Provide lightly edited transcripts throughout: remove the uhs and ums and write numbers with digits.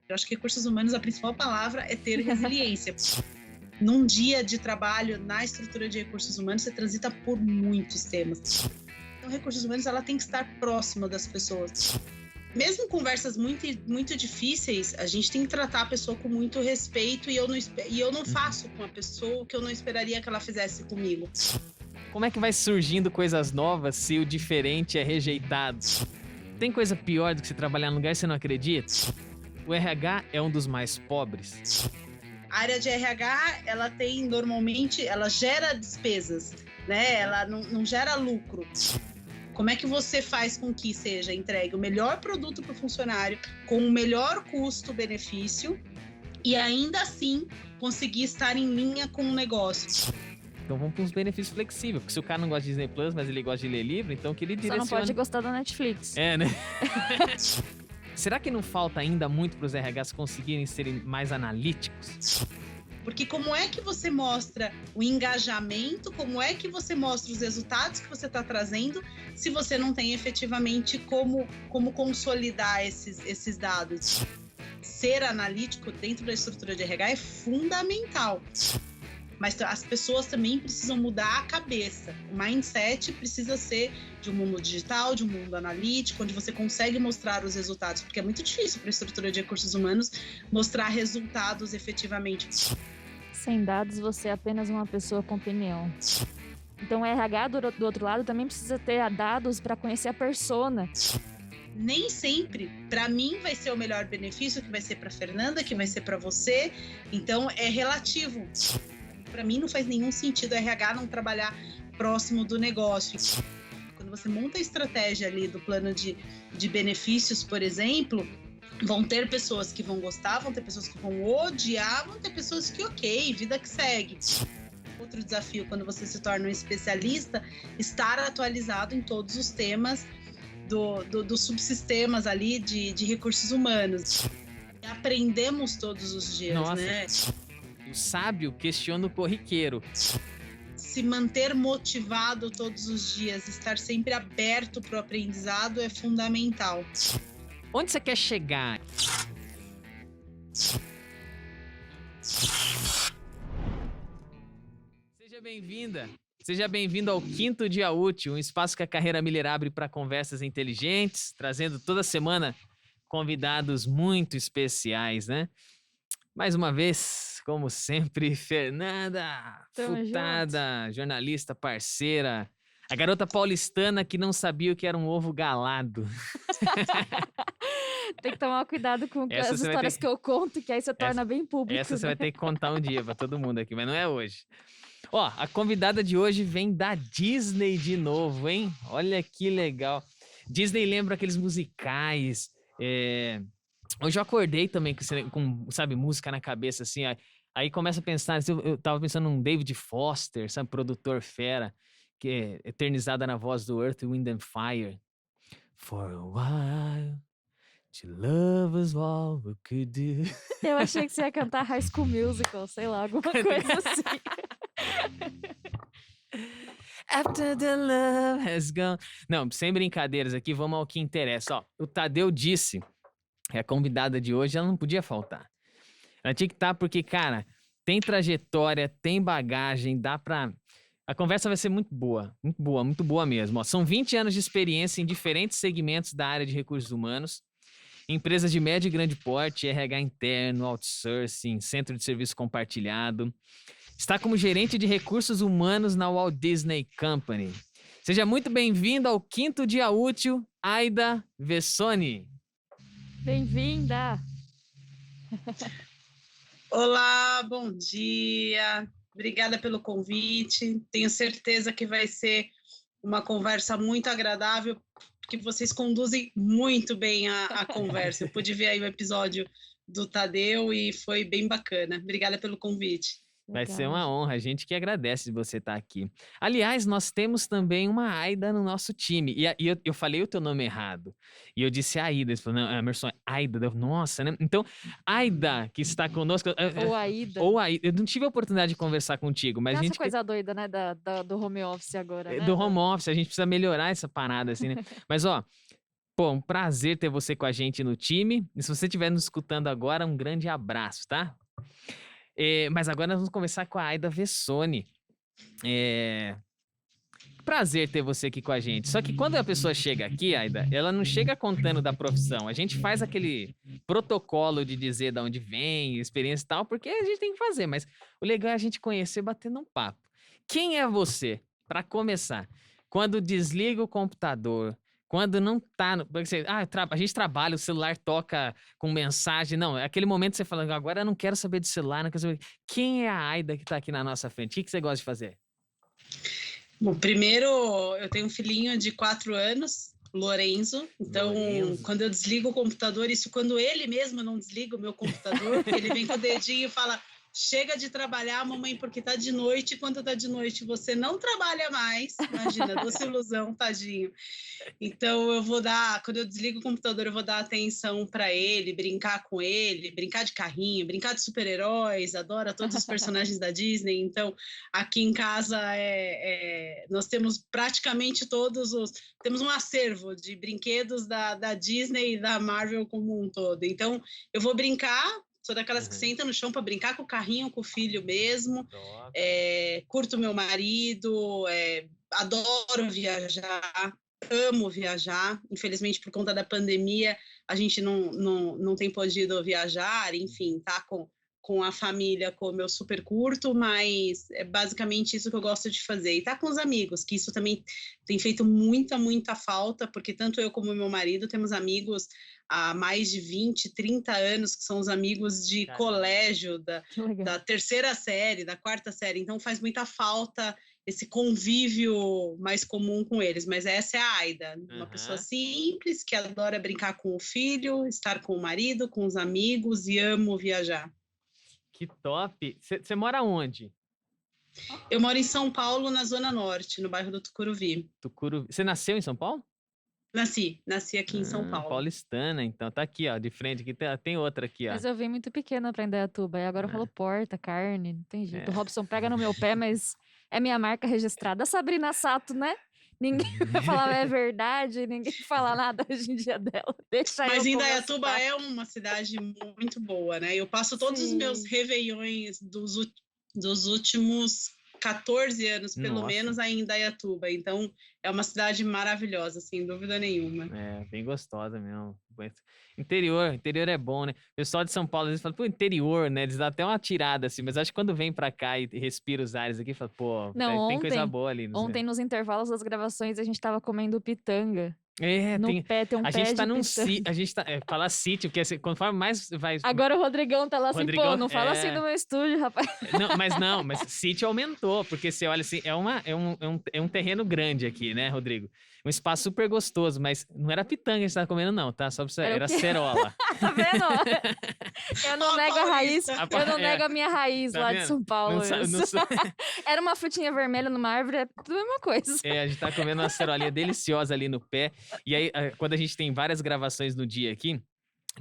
Eu acho que recursos humanos, a principal palavra é ter resiliência. Num dia de trabalho na estrutura de recursos humanos, você transita por muitos temas. Então, recursos humanos, ela tem que estar próxima das pessoas. Mesmo conversas muito difíceis, a gente tem que tratar a pessoa com muito respeito e eu não faço com a pessoa o que eu não esperaria que ela fizesse comigo. Como é que vai surgindo coisas novas se o diferente é rejeitado? Tem coisa pior do que você trabalhar num lugar que você não acredita? O RH é um dos mais pobres. A área de RH, ela tem normalmente, ela gera despesas, né? Ela não gera lucro. Como é que você faz com que seja entregue o melhor produto para o funcionário, com o melhor custo-benefício e ainda assim conseguir estar em linha com o negócio? Então vamos para uns benefícios flexíveis, porque se o cara não gosta de Disney Plus, mas ele gosta de ler livro, então que ele direciona... Só não pode gostar da Netflix. É, né? Será que não falta ainda muito para os RHs conseguirem serem mais analíticos? Porque como é que você mostra o engajamento, como é que você mostra os resultados que você está trazendo, se você não tem efetivamente como consolidar esses dados? Ser analítico dentro da estrutura de RH é fundamental. Mas as pessoas também precisam mudar a cabeça. O mindset precisa ser de um mundo digital, de um mundo analítico, onde você consegue mostrar os resultados, porque é muito difícil para a estrutura de recursos humanos mostrar resultados efetivamente. Sem dados, você é apenas uma pessoa com opinião. Então, o RH do outro lado também precisa ter dados para conhecer a persona. Nem sempre, para mim, vai ser o melhor benefício, que vai ser para Fernanda, que vai ser para você. Então, é relativo. Para mim, não faz nenhum sentido o RH não trabalhar próximo do negócio. Quando você monta a estratégia ali do plano de benefícios, por exemplo, vão ter pessoas que vão gostar, vão ter pessoas que vão odiar, vão ter pessoas que, ok, vida que segue. Outro desafio, quando você se torna um especialista, estar atualizado em todos os temas dos subsistemas ali de recursos humanos. Aprendemos todos os dias, Nossa. né? O sábio questiona o corriqueiro. Se manter motivado todos os dias, estar sempre aberto para o aprendizado é fundamental. Onde você quer chegar? Seja bem-vinda. Seja bem-vindo ao Quinto Dia Útil, um espaço que a Carreira Miller abre para conversas inteligentes, trazendo toda semana convidados muito especiais, né? Mais uma vez, como sempre, Fernanda Tamo Furtada, jornalista parceira, a garota paulistana que não sabia o que era um ovo galado. Tem que tomar cuidado com Essa as você vai histórias ter- que eu conto, que aí você torna bem público. Essa você né? vai ter que contar um dia pra todo mundo aqui, mas não é hoje. Ó, a convidada de hoje vem da Disney de novo, hein? Olha que legal. Disney lembra aqueles musicais. Hoje eu acordei também com, sabe, música na cabeça, assim. Aí começa a pensar, assim, eu tava pensando num David Foster, sabe, produtor fera, que é eternizada na voz do Earth, Wind and Fire. For a while, to love is all we could do. Eu achei que você ia cantar High School Musical, sei lá, alguma coisa assim. After the love has gone. Não, sem brincadeiras aqui, vamos ao que interessa. Ó, o Tadeu disse que a convidada de hoje ela não podia faltar. Ela tinha que estar porque, cara, tem trajetória, tem bagagem, dá pra... A conversa vai ser muito boa, muito boa mesmo. Ó, são 20 anos de experiência em diferentes segmentos da área de recursos humanos, empresas de médio e grande porte, RH interno, outsourcing, centro de serviço compartilhado. Está como gerente de recursos humanos na Walt Disney Company. Seja muito bem-vindo ao Quinto Dia Útil, Aida Vessoni. Bem-vinda! Olá, bom dia. Obrigada pelo convite. Tenho certeza que vai ser uma conversa muito agradável, porque vocês conduzem muito bem a conversa. Eu pude ver aí o episódio do Tadeu e foi bem bacana. Obrigada pelo convite. Vai Legal. ser uma honra, a gente que agradece de você estar aqui. Aliás, nós temos também uma Aida no nosso time. E eu falei o teu nome errado. E eu disse Aida. Ele falou, não, Emerson, Aida. Nossa, né? Então, Aida, que está conosco... Ou Aida. Ou Aida. Eu não tive a oportunidade de conversar contigo, mas a Essa gente... coisa doida, né, do home office agora, né? Do home office, a gente precisa melhorar essa parada, assim, né? Mas, ó, Pô, um prazer ter você com a gente no time. E se você estiver nos escutando agora, um grande abraço, tá? Mas agora nós vamos conversar com a Aida Vessone. Prazer ter você aqui com a gente. Só que quando a pessoa chega aqui, Aida, ela não chega contando da profissão. A gente faz aquele protocolo de dizer de onde vem, experiência e tal, porque a gente tem que fazer. Mas o legal é a gente conhecer batendo um papo. Quem é você? Para começar, quando desliga o computador, quando não tá. Porque você, a gente trabalha, o celular toca com mensagem. Não, é aquele momento que você fala, agora eu não quero saber de celular, não quero saber. Quem é a Aida que tá aqui na nossa frente? O que você gosta de fazer? Bom, primeiro, eu tenho um filhinho de 4 anos, Lorenzo. Então, quando eu desligo o computador, isso quando ele mesmo não desliga o meu computador, ele vem com o dedinho e fala: chega de trabalhar, mamãe, porque tá de noite. Quando tá de noite, você não trabalha mais. Imagina, doce ilusão, tadinho. Então, quando eu desligo o computador, eu vou dar atenção para ele, brincar com ele, brincar de carrinho, brincar de super-heróis, adora todos os personagens da Disney. Então, aqui em casa, nós temos praticamente temos um acervo de brinquedos da Disney e da Marvel como um todo. Então, eu vou brincar. Sou daquelas que senta no chão para brincar com o carrinho, com o filho mesmo. Curto meu marido, adoro viajar, amo viajar. Infelizmente, por conta da pandemia, a gente não tem podido viajar. Enfim, tá com a família, como eu super curto, mas é basicamente isso que eu gosto de fazer. E tá com os amigos, que isso também tem feito muita, muita falta, porque tanto eu como meu marido temos amigos há mais de 20, 30 anos, que são os amigos de colégio, da terceira série, da quarta série. Então faz muita falta esse convívio mais comum com eles. Mas essa é a Aida, uma pessoa simples, que adora brincar com o filho, estar com o marido, com os amigos, e amo viajar. Que top! Você mora onde? Eu moro em São Paulo, na Zona Norte, no bairro do Tucuruvi. Você nasceu em São Paulo? Nasci aqui em São Paulo. Paulistana, então. Tá aqui, ó, de frente. Aqui tem outra aqui, ó. Mas eu vim muito pequena pra Indaiatuba, e agora falou porta, carne, não tem jeito. O Robson pega no meu pé, mas é minha marca registrada. Sabrina Sato, né? Ninguém vai falar é verdade, ninguém fala nada hoje em dia dela. Mas Indaiatuba é uma cidade muito boa, né? Eu passo todos os meus réveillões dos últimos 14 anos, pelo menos, em Indaiatuba. Então, é uma cidade maravilhosa, sem dúvida nenhuma. Bem gostosa mesmo. Interior é bom, né? O pessoal de São Paulo às vezes fala, pô, interior, né? Eles dão até uma tirada assim, mas acho que quando vem pra cá e respira os ares aqui, fala, pô, tem coisa boa ali. Ontem, nos intervalos das gravações, a gente tava comendo pitanga. Pé tem um a pé gente tá de num pitanga. a gente tá, fala sítio, porque quando fala mais vai. Agora o Rodrigão tá lá assim, pô, não fala assim no meu estúdio, rapaz. Mas sítio aumentou, porque você olha assim, é um terreno grande aqui, né, Rodrigo? Um espaço super gostoso, mas não era pitanga que a gente tava comendo não, tá? Só pra você, era cerola. Tá vendo? Eu não nego a raiz, eu não nego a minha raiz tá lá vendo? De São Paulo. Era uma frutinha vermelha numa árvore, é tudo a mesma coisa. A gente tá comendo uma cerolinha deliciosa ali no pé. E aí, quando a gente tem várias gravações no dia aqui,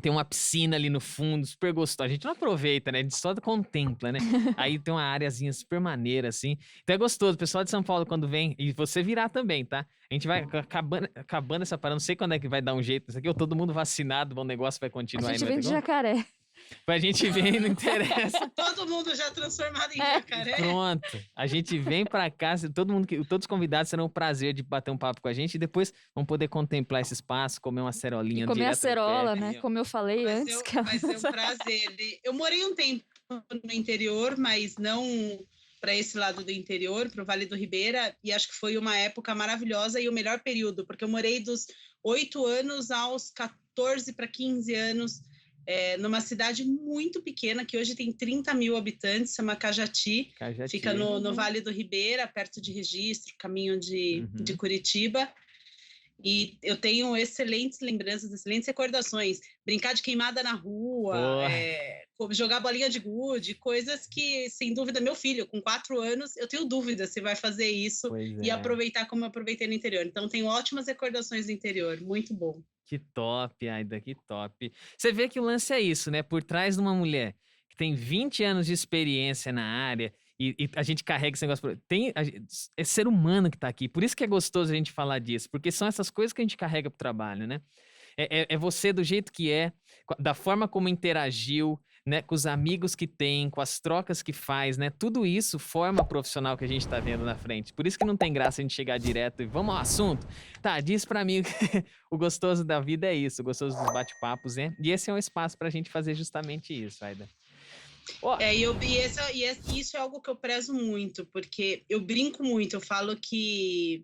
tem uma piscina ali no fundo, super gostosa. A gente não aproveita, né? A gente só contempla, né? Aí tem uma áreazinha super maneira, assim. Então é gostoso. O pessoal de São Paulo, quando vem, e você virá também, tá? A gente vai acabando essa parada. Não sei quando é que vai dar um jeito nisso aqui. Ou todo mundo vacinado, o negócio vai continuar. A gente vem de Jacaré. Pra gente ver, não interessa. Todo mundo já transformado em jacaré. Pronto. A gente vem pra cá, todos os convidados terão o prazer de bater um papo com a gente e depois vão poder contemplar esse espaço, comer uma cerolinha. Comer a cerola, né? Como eu falei antes. Vai ser um prazer. Eu morei um tempo no interior, mas não para esse lado do interior, para o Vale do Ribeira, e acho que foi uma época maravilhosa e o melhor período, porque eu morei dos 8 anos aos 14 para 15 anos, numa cidade muito pequena, que hoje tem 30 mil habitantes, chama Cajati. Fica no Vale do Ribeira, perto de Registro, caminho de Curitiba. E eu tenho excelentes lembranças, excelentes recordações. Brincar de queimada na rua, jogar bolinha de gude, coisas que, sem dúvida, meu filho, com 4 anos, eu tenho dúvida se vai fazer isso e aproveitar como eu aproveitei no interior. Então, tenho ótimas recordações do interior, muito bom. Que top, Aida, que top. Você vê que o lance é isso, né? Por trás de uma mulher que tem 20 anos de experiência na área e a gente carrega esse negócio. É ser humano que tá aqui. Por isso que é gostoso a gente falar disso, porque são essas coisas que a gente carrega pro trabalho, né? É você do jeito que é, da forma como interagiu, né, com os amigos que tem, com as trocas que faz, né? Tudo isso forma a profissional que a gente tá vendo na frente. Por isso que não tem graça a gente chegar direto e vamos ao assunto. Tá, diz pra mim o gostoso da vida é isso, o gostoso dos bate-papos, né? E esse é um espaço pra gente fazer justamente isso, Aida. Ó, Isso é algo que eu prezo muito, porque eu brinco muito, eu falo que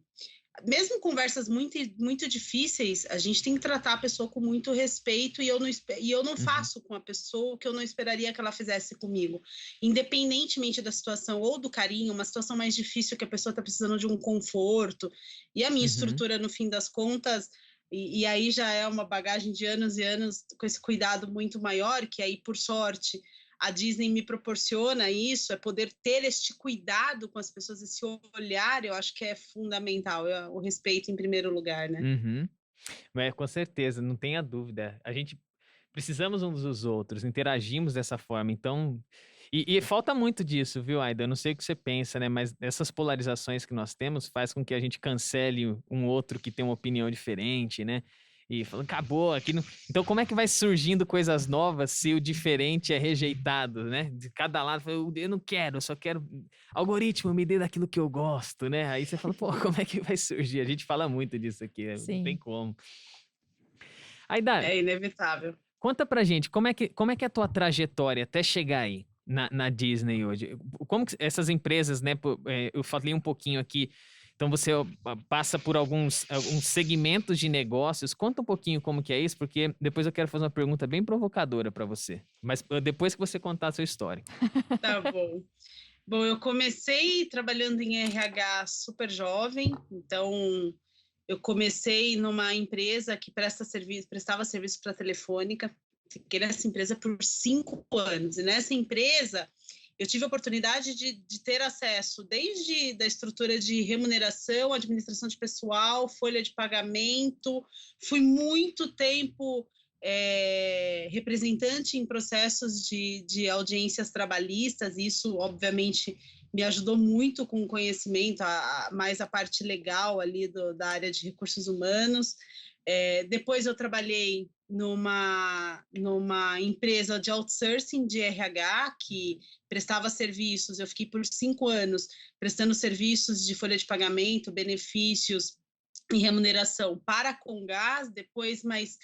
mesmo em conversas muito, muito difíceis, a gente tem que tratar a pessoa com muito respeito e eu não faço com a pessoa o que eu não esperaria que ela fizesse comigo. Independentemente da situação ou do carinho, uma situação mais difícil que a pessoa está precisando de um conforto. E a minha estrutura, no fim das contas, e aí já é uma bagagem de anos e anos com esse cuidado muito maior, que aí, por sorte, a Disney me proporciona isso, é poder ter este cuidado com as pessoas, esse olhar, eu acho que é fundamental, o respeito em primeiro lugar, né? Com certeza, não tenha dúvida. A gente precisamos uns dos outros, interagimos dessa forma, então... E falta muito disso, viu, Aida? Eu não sei o que você pensa, né? Mas essas polarizações que nós temos faz com que a gente cancele um outro que tem uma opinião diferente, né? E falando, acabou, aqui não... Então, como é que vai surgindo coisas novas se o diferente é rejeitado, né? De cada lado, eu não quero, eu só quero... Algoritmo, me dê daquilo que eu gosto, né? Aí você fala, pô, como é que vai surgir? A gente fala muito disso aqui, né? Não tem como. Aida, é inevitável. Conta pra gente, como é que é a tua trajetória até chegar aí na Disney hoje? Como que essas empresas, né? Eu falei um pouquinho aqui, então você passa por alguns segmentos de negócios. Conta um pouquinho como que é isso, porque depois eu quero fazer uma pergunta bem provocadora para você. Mas depois que você contar a sua história. Tá bom. Bom, eu comecei trabalhando em RH super jovem, então eu comecei numa empresa que prestava serviço para a Telefônica. Fiquei nessa empresa por 5 anos. E nessa empresa, eu tive a oportunidade de ter acesso desde da estrutura de remuneração, administração de pessoal, folha de pagamento. Fui muito tempo representante em processos de audiências trabalhistas. Isso, obviamente, me ajudou muito com o conhecimento, mais a parte legal ali da área de recursos humanos. Depois eu trabalhei numa empresa de outsourcing de RH que prestava serviços. Eu fiquei por 5 anos prestando serviços de folha de pagamento, benefícios e remuneração para a Comgás. Depois mais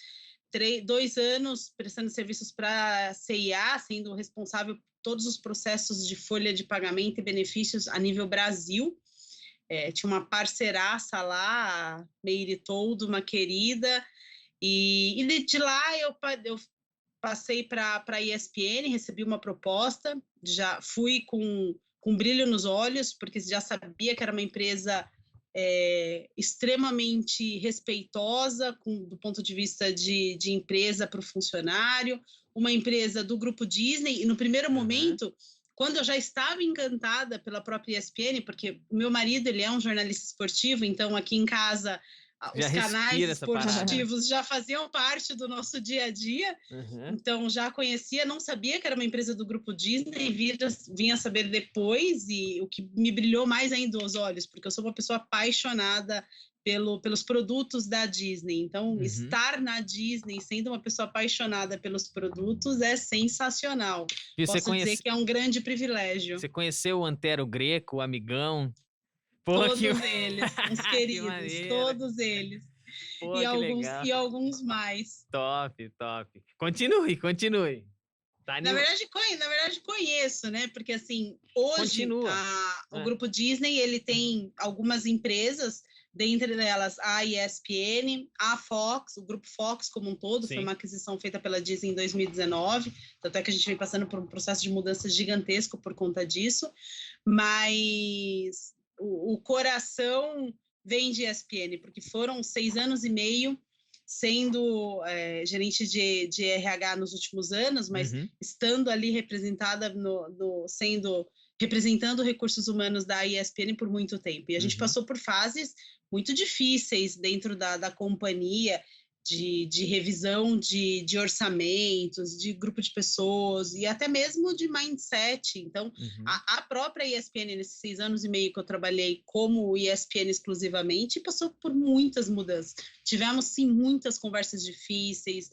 2 anos prestando serviços para a CIA, sendo responsável por todos os processos de folha de pagamento e benefícios a nível Brasil. Tinha uma parceiraça lá, a Meire Toldo, uma querida, e de lá eu passei para a ESPN, recebi uma proposta, já fui com brilho nos olhos, porque já sabia que era uma empresa extremamente respeitosa do ponto de vista de empresa para o funcionário, uma empresa do grupo Disney, e no primeiro momento, quando eu já estava encantada pela própria ESPN, porque o meu marido, ele é um jornalista esportivo, então aqui em casa os canais esportivos já faziam parte do nosso dia a dia, então já conhecia, não sabia que era uma empresa do grupo Disney, vinha saber depois, e o que me brilhou mais ainda os olhos, porque eu sou uma pessoa apaixonada pelos produtos da Disney, então estar na Disney sendo uma pessoa apaixonada pelos produtos é sensacional. Posso dizer que é um grande privilégio. Você conheceu o Antero Greco, o Amigão? Todos eles, os queridos, todos eles. Pô, e alguns mais. Top. Continue. Na verdade, conheço, né? Porque, assim, hoje o Grupo Disney, ele tem algumas empresas, dentre elas a ESPN, a Fox, o Grupo Fox como um todo. Sim. Foi uma aquisição feita pela Disney em 2019, tanto é que a gente vem passando por um processo de mudança gigantesco por conta disso, mas o coração vem de ESPN, porque foram 6 anos e meio sendo gerente de RH nos últimos anos, mas estando ali representada representando recursos humanos da ESPN por muito tempo. E a gente passou por fases muito difíceis dentro da companhia, de revisão de orçamentos, de grupo de pessoas e até mesmo de mindset. Então, a própria ESPN, nesses 6 anos e meio que eu trabalhei como ESPN exclusivamente, passou por muitas mudanças. Tivemos, sim, muitas conversas difíceis,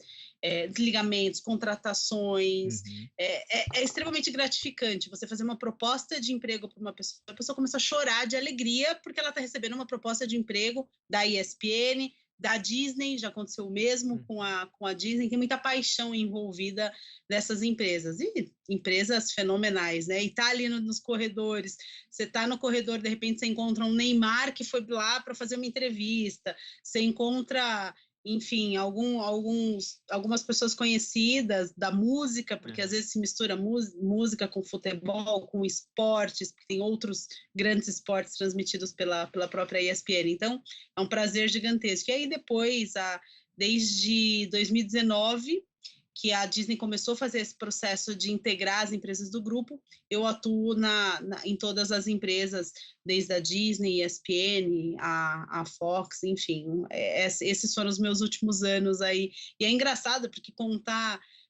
desligamentos, contratações. É extremamente gratificante você fazer uma proposta de emprego para uma pessoa, a pessoa começa a chorar de alegria porque ela está recebendo uma proposta de emprego da ESPN, da Disney, já aconteceu o mesmo com a Disney, tem muita paixão envolvida nessas empresas, e empresas fenomenais, né? E tá ali nos corredores, você tá no corredor, de repente você encontra um Neymar que foi lá para fazer uma entrevista, você encontra, enfim, algumas pessoas conhecidas da música, porque às vezes se mistura música com futebol, com esportes, porque tem outros grandes esportes transmitidos pela própria ESPN. Então, é um prazer gigantesco. E aí depois, desde 2019, que a Disney começou a fazer esse processo de integrar as empresas do grupo, eu atuo em todas as empresas, desde a Disney, ESPN, a Fox, enfim, esses foram os meus últimos anos aí. E é engraçado, porque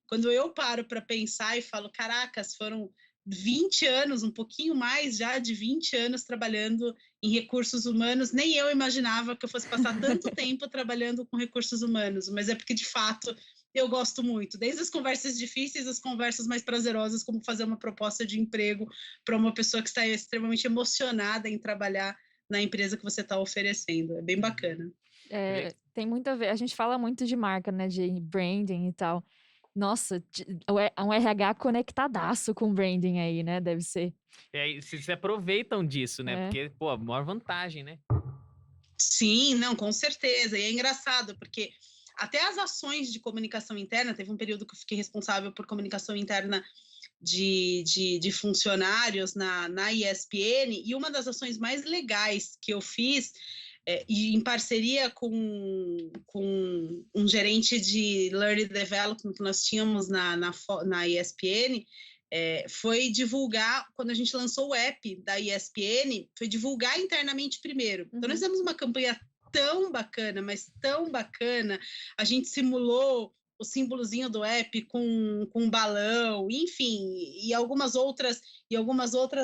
quando eu paro para pensar e falo, caracas, foram 20 anos, um pouquinho mais já de 20 anos trabalhando em recursos humanos, nem eu imaginava que eu fosse passar tanto tempo trabalhando com recursos humanos, mas é porque, de fato, eu gosto muito, desde as conversas difíceis, as conversas mais prazerosas, como fazer uma proposta de emprego para uma pessoa que está extremamente emocionada em trabalhar na empresa que você está oferecendo. É bem bacana. Tem muito a ver. A gente fala muito de marca, né? De branding e tal. Nossa, um RH conectadaço com branding aí, né? Deve ser. Vocês aproveitam disso, né? É. Porque, pô, a maior vantagem, né? Sim, não, com certeza. E é engraçado, porque até as ações de comunicação interna, teve um período que eu fiquei responsável por comunicação interna de funcionários na ESPN, e uma das ações mais legais que eu fiz, e em parceria com um gerente de Learning Development que nós tínhamos na ESPN, foi divulgar, quando a gente lançou o app da ESPN, foi divulgar internamente primeiro. Então, nós fizemos uma campanha tão bacana, mas tão bacana, a gente simulou o símbolozinho do app com um balão, enfim, e algumas outras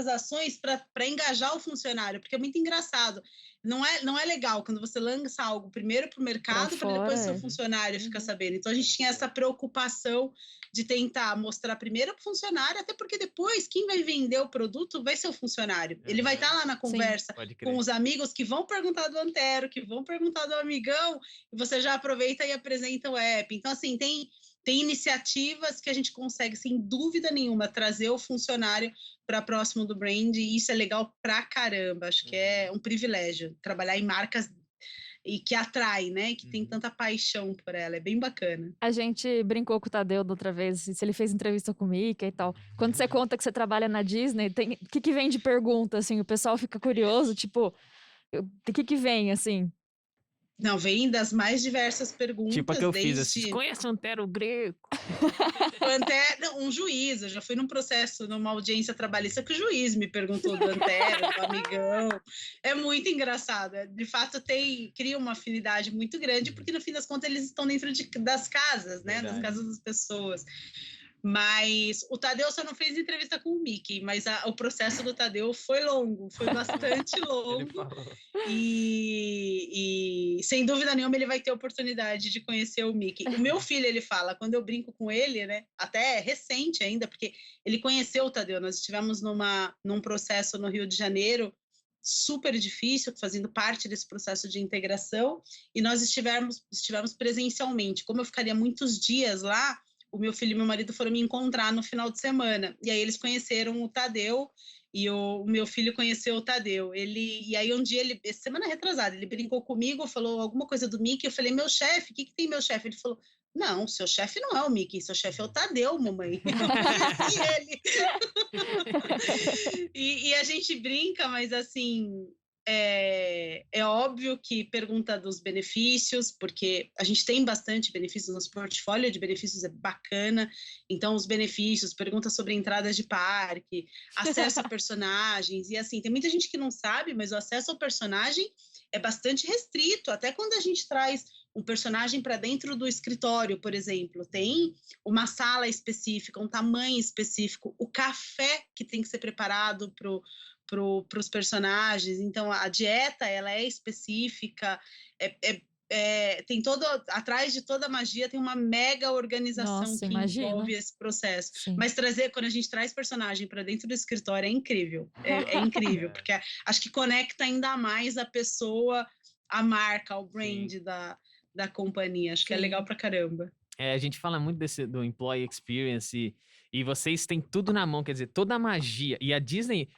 ações para engajar o funcionário, porque é muito engraçado. Não é legal quando você lança algo primeiro para o mercado para depois o seu funcionário ficar sabendo. Então, a gente tinha essa preocupação de tentar mostrar primeiro para o funcionário, até porque depois quem vai vender o produto vai ser o funcionário. Ele vai estar lá na conversa com os amigos que vão perguntar do Antero, que vão perguntar do amigão, e você já aproveita e apresenta o app. Então, assim, tem iniciativas que a gente consegue, sem dúvida nenhuma, trazer o funcionário para próximo do brand, e isso é legal pra caramba. Acho que é um privilégio trabalhar em marcas e que atrai, né? Que tem tanta paixão por ela. É bem bacana. A gente brincou com o Tadeu da outra vez, se ele fez entrevista com o Mickey e tal. Quando você conta que você trabalha na Disney, o que vem de pergunta, assim? O pessoal fica curioso, tipo, o que vem, assim? Não, vem das mais diversas perguntas. Tipo a que eu fiz, assim, você conhece o Antero Greco? Um juiz, eu já fui num processo, numa audiência trabalhista, que o juiz me perguntou do Antero, do amigão. É muito engraçado. De fato, cria uma afinidade muito grande, porque no fim das contas eles estão dentro das casas, né? Das casas das pessoas. Mas o Tadeu só não fez entrevista com o Mickey, mas o processo do Tadeu foi longo, foi bastante longo. E sem dúvida nenhuma ele vai ter oportunidade de conhecer o Mickey. O meu filho, ele fala, quando eu brinco com ele, né, até recente ainda, porque ele conheceu o Tadeu, nós estivemos num processo no Rio de Janeiro super difícil, fazendo parte desse processo de integração, e nós estivemos presencialmente. Como eu ficaria muitos dias lá, o meu filho e meu marido foram me encontrar no final de semana, e aí eles conheceram o Tadeu, e o meu filho conheceu o Tadeu. E aí um dia, semana retrasada, ele brincou comigo, falou alguma coisa do Mickey, eu falei, meu chefe, o que tem meu chefe? Ele falou, não, seu chefe não é o Mickey, seu chefe é o Tadeu, mamãe. Eu conheci ele. E a gente brinca, mas assim, é óbvio que pergunta dos benefícios, porque a gente tem bastante benefícios, nosso portfólio de benefícios é bacana, então os benefícios, pergunta sobre entradas de parque, acesso a personagens, e assim, tem muita gente que não sabe, mas o acesso ao personagem é bastante restrito, até quando a gente traz um personagem para dentro do escritório, por exemplo. Tem uma sala específica, um tamanho específico, o café que tem que ser preparado para os personagens. Então, a dieta, ela é específica, tem atrás de toda magia tem uma mega organização. Nossa, que imagina. envolve esse processo. Sim. Mas quando a gente traz personagem para dentro do escritório é incrível, é incrível, porque acho que conecta ainda mais a pessoa, a marca, o brand da companhia. Acho que é Sim. legal pra caramba. A gente fala muito do employee experience e vocês têm tudo na mão, quer dizer, toda a magia. E a Disney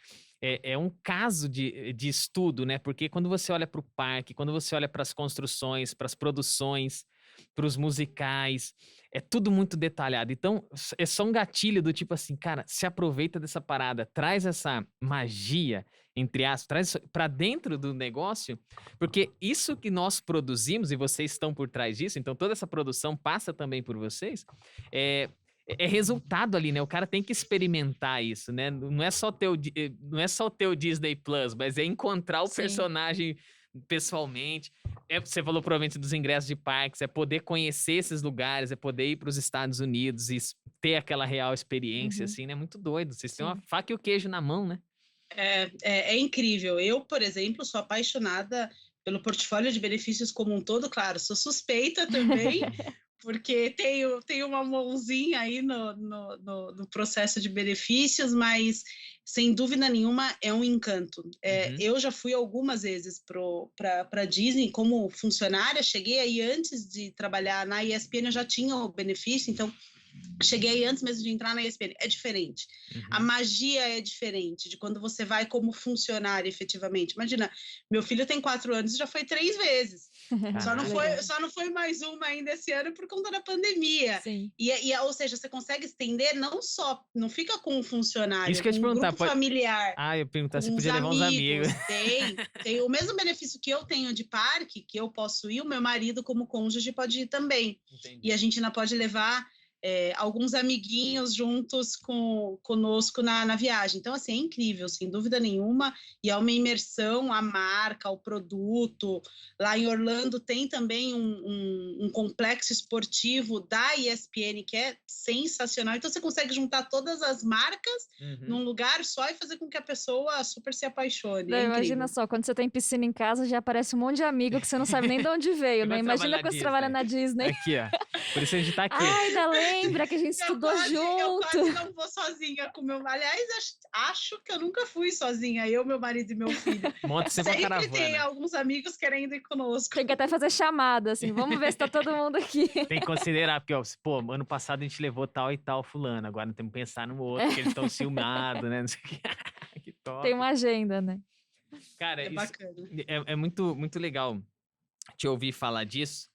é um caso de estudo, né? Porque quando você olha para o parque, quando você olha para as construções, para as produções, para os musicais, é tudo muito detalhado. Então, é só um gatilho do tipo assim, cara, se aproveita dessa parada, traz essa magia, entre aspas, traz para dentro do negócio, porque isso que nós produzimos, e vocês estão por trás disso, então toda essa produção passa também por vocês, é resultado ali, né? O cara tem que experimentar isso, né? Não é só ter o Disney Plus, mas é encontrar o Sim. personagem pessoalmente. Você falou provavelmente dos ingressos de parques, é poder conhecer esses lugares, é poder ir para os Estados Unidos e ter aquela real experiência, assim, né? Muito doido. Vocês têm uma faca e o queijo na mão, né? É incrível. Eu, por exemplo, sou apaixonada pelo portfólio de benefícios como um todo. Claro, sou suspeita também, porque tenho uma mãozinha aí no processo de benefícios, mas sem dúvida nenhuma é um encanto. Eu já fui algumas vezes para a Disney como funcionária, cheguei aí antes de trabalhar na ESPN, eu já tinha o benefício, então cheguei antes mesmo de entrar na ESPN. É diferente. A magia é diferente de quando você vai como funcionário, efetivamente. Imagina, meu filho tem 4 anos e já foi 3 vezes. Só não foi mais uma ainda esse ano por conta da pandemia. Sim. Ou seja, você consegue estender não fica com um funcionário, isso que eu ia te com um perguntar, grupo familiar. eu ia perguntar se com podia levar uns amigos. Tem o mesmo benefício que eu tenho de parque, que eu posso ir, o meu marido como cônjuge pode ir também. Entendi. E a gente ainda pode levar alguns amiguinhos juntos conosco na viagem. Então, assim, é incrível, sem dúvida nenhuma, e é uma imersão, a marca, o produto. Lá em Orlando tem também um complexo esportivo da ESPN, que é sensacional. Então, você consegue juntar todas as marcas num lugar só e fazer com que a pessoa super se apaixone. Não, imagina só, quando você tem piscina em casa, já aparece um monte de amigo que você não sabe nem de onde veio, né? Imagina quando você trabalha na Disney. Aqui, ó. Por isso a gente tá aqui. Ai, ainda lembra que a gente estudou junto. Eu quase não vou sozinha com meu marido. Aliás, acho que eu nunca fui sozinha, eu, meu marido e meu filho. Monta sempre uma caravana. Sempre tem alguns amigos querendo ir conosco. Tem que até fazer chamada, assim, vamos ver se tá todo mundo aqui. Tem que considerar, porque, ó, ano passado a gente levou tal e tal fulano, agora não temos que pensar no outro, porque eles estão ciumados, né? Não sei o que. Que top. Tem uma agenda, né? Cara, bacana. É muito, muito legal te ouvir falar disso.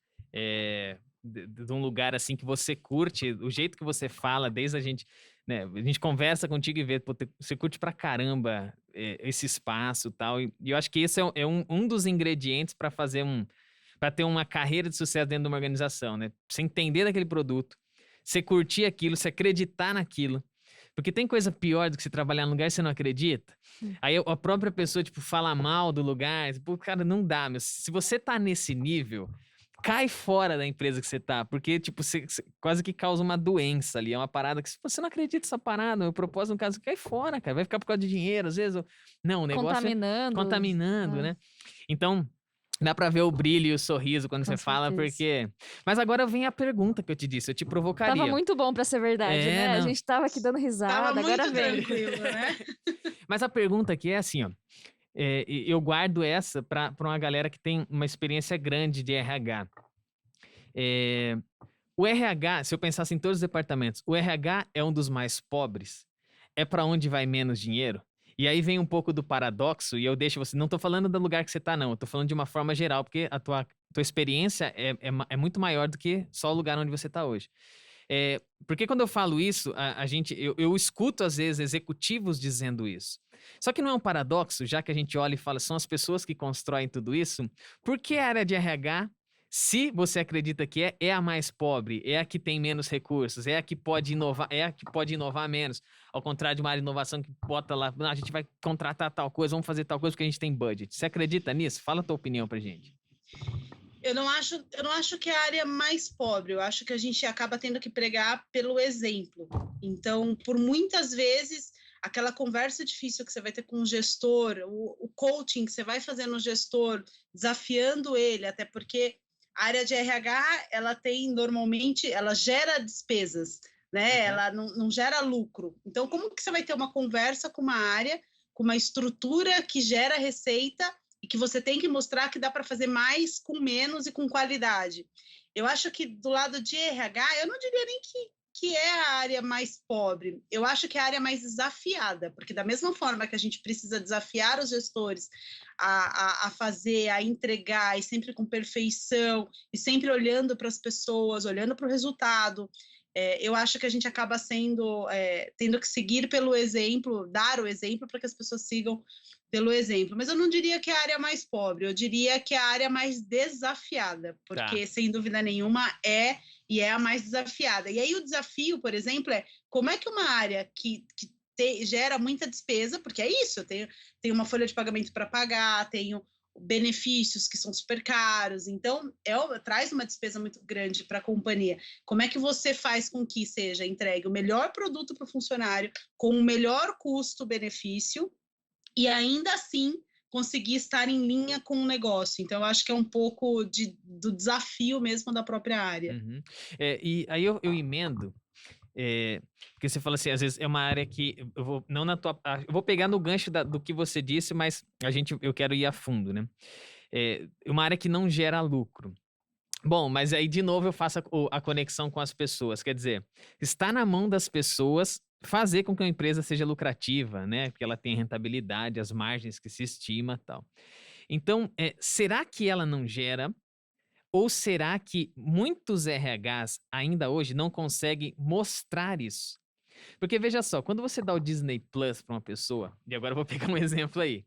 De um lugar assim que você curte, o jeito que você fala, desde a gente, né? A gente conversa contigo e vê, pô, você curte pra caramba esse espaço e tal. E eu acho que esse é um dos ingredientes para para ter uma carreira de sucesso dentro de uma organização, né? Você entender daquele produto, você curtir aquilo, você acreditar naquilo. Porque tem coisa pior do que você trabalhar num lugar e você não acredita. Aí a própria pessoa, tipo, fala mal do lugar. Pô, cara, não dá, meu. Se você tá nesse nível, cai fora da empresa que você tá. Porque, tipo, você quase que causa uma doença ali. É uma parada que, se você não acredita nessa parada, o propósito, no caso, cai fora, cara. Vai ficar por causa de dinheiro, às vezes. Não, o negócio contaminando, né? Então, dá pra ver o brilho e o sorriso quando você fala, porque... Mas agora vem a pergunta que eu te disse, eu te provocaria. Tava muito bom pra ser verdade, né? Não. A gente tava aqui dando risada, agora vem. Tranquilo, né? Mas a pergunta aqui é assim, ó. Eu guardo essa pra uma galera que tem uma experiência grande de RH. O RH, se eu pensasse em todos os departamentos, o RH é um dos mais pobres? É pra onde vai menos dinheiro? E aí vem um pouco do paradoxo, e eu deixo você... Não tô falando do lugar que você tá, não. Eu tô falando de uma forma geral, porque a tua experiência é muito maior do que só o lugar onde você tá hoje. Porque quando eu falo isso, eu escuto, às vezes, executivos dizendo isso. Só que não é um paradoxo, já que a gente olha e fala, são as pessoas que constroem tudo isso. Por que a área de RH... Se você acredita que é a mais pobre, é a que tem menos recursos, é a que pode inovar menos, ao contrário de uma área de inovação que bota lá, a gente vai contratar tal coisa, vamos fazer tal coisa porque a gente tem budget. Você acredita nisso? Fala a tua opinião pra gente. Eu não acho que é a área mais pobre, eu acho que a gente acaba tendo que pregar pelo exemplo. Então, por muitas vezes, aquela conversa difícil que você vai ter com o gestor, o coaching que você vai fazer no gestor, desafiando ele, até porque a área de RH, ela tem normalmente, ela gera despesas, né? Ela não gera lucro. Então, como que você vai ter uma conversa com uma área, com uma estrutura que gera receita e que você tem que mostrar que dá para fazer mais com menos e com qualidade? Eu acho que do lado de RH, eu não diria nem que é a área mais pobre, eu acho que é a área mais desafiada, porque da mesma forma que a gente precisa desafiar os gestores a fazer, a entregar, e sempre com perfeição, e sempre olhando para as pessoas, olhando para o resultado, eu acho que a gente acaba tendo que seguir pelo exemplo, dar o exemplo para que as pessoas sigam pelo exemplo. Mas eu não diria que é a área mais pobre, eu diria que é a área mais desafiada, porque, sem dúvida nenhuma, é a mais desafiada. E aí o desafio, por exemplo, é como é que uma área que gera muita despesa, porque é isso, eu tenho uma folha de pagamento para pagar, tenho benefícios que são super caros, então traz uma despesa muito grande para a companhia. Como é que você faz com que seja entregue o melhor produto para o funcionário, com o melhor custo-benefício, e ainda assim conseguir estar em linha com o negócio? Então, eu acho que é um pouco do desafio mesmo da própria área. Uhum. E aí eu emendo, porque você fala assim, às vezes é uma área que eu vou, não na tua, eu vou pegar no gancho do que você disse, mas eu quero ir a fundo, né? É uma área que não gera lucro. Bom, mas aí de novo eu faço a conexão com as pessoas, quer dizer, está na mão das pessoas fazer com que a empresa seja lucrativa, né? Que ela tenha rentabilidade, as margens que se estima, tal. Então, será que ela não gera? Ou será que muitos RHs ainda hoje não conseguem mostrar isso? Porque veja só, quando você dá o Disney Plus para uma pessoa, e agora eu vou pegar um exemplo aí.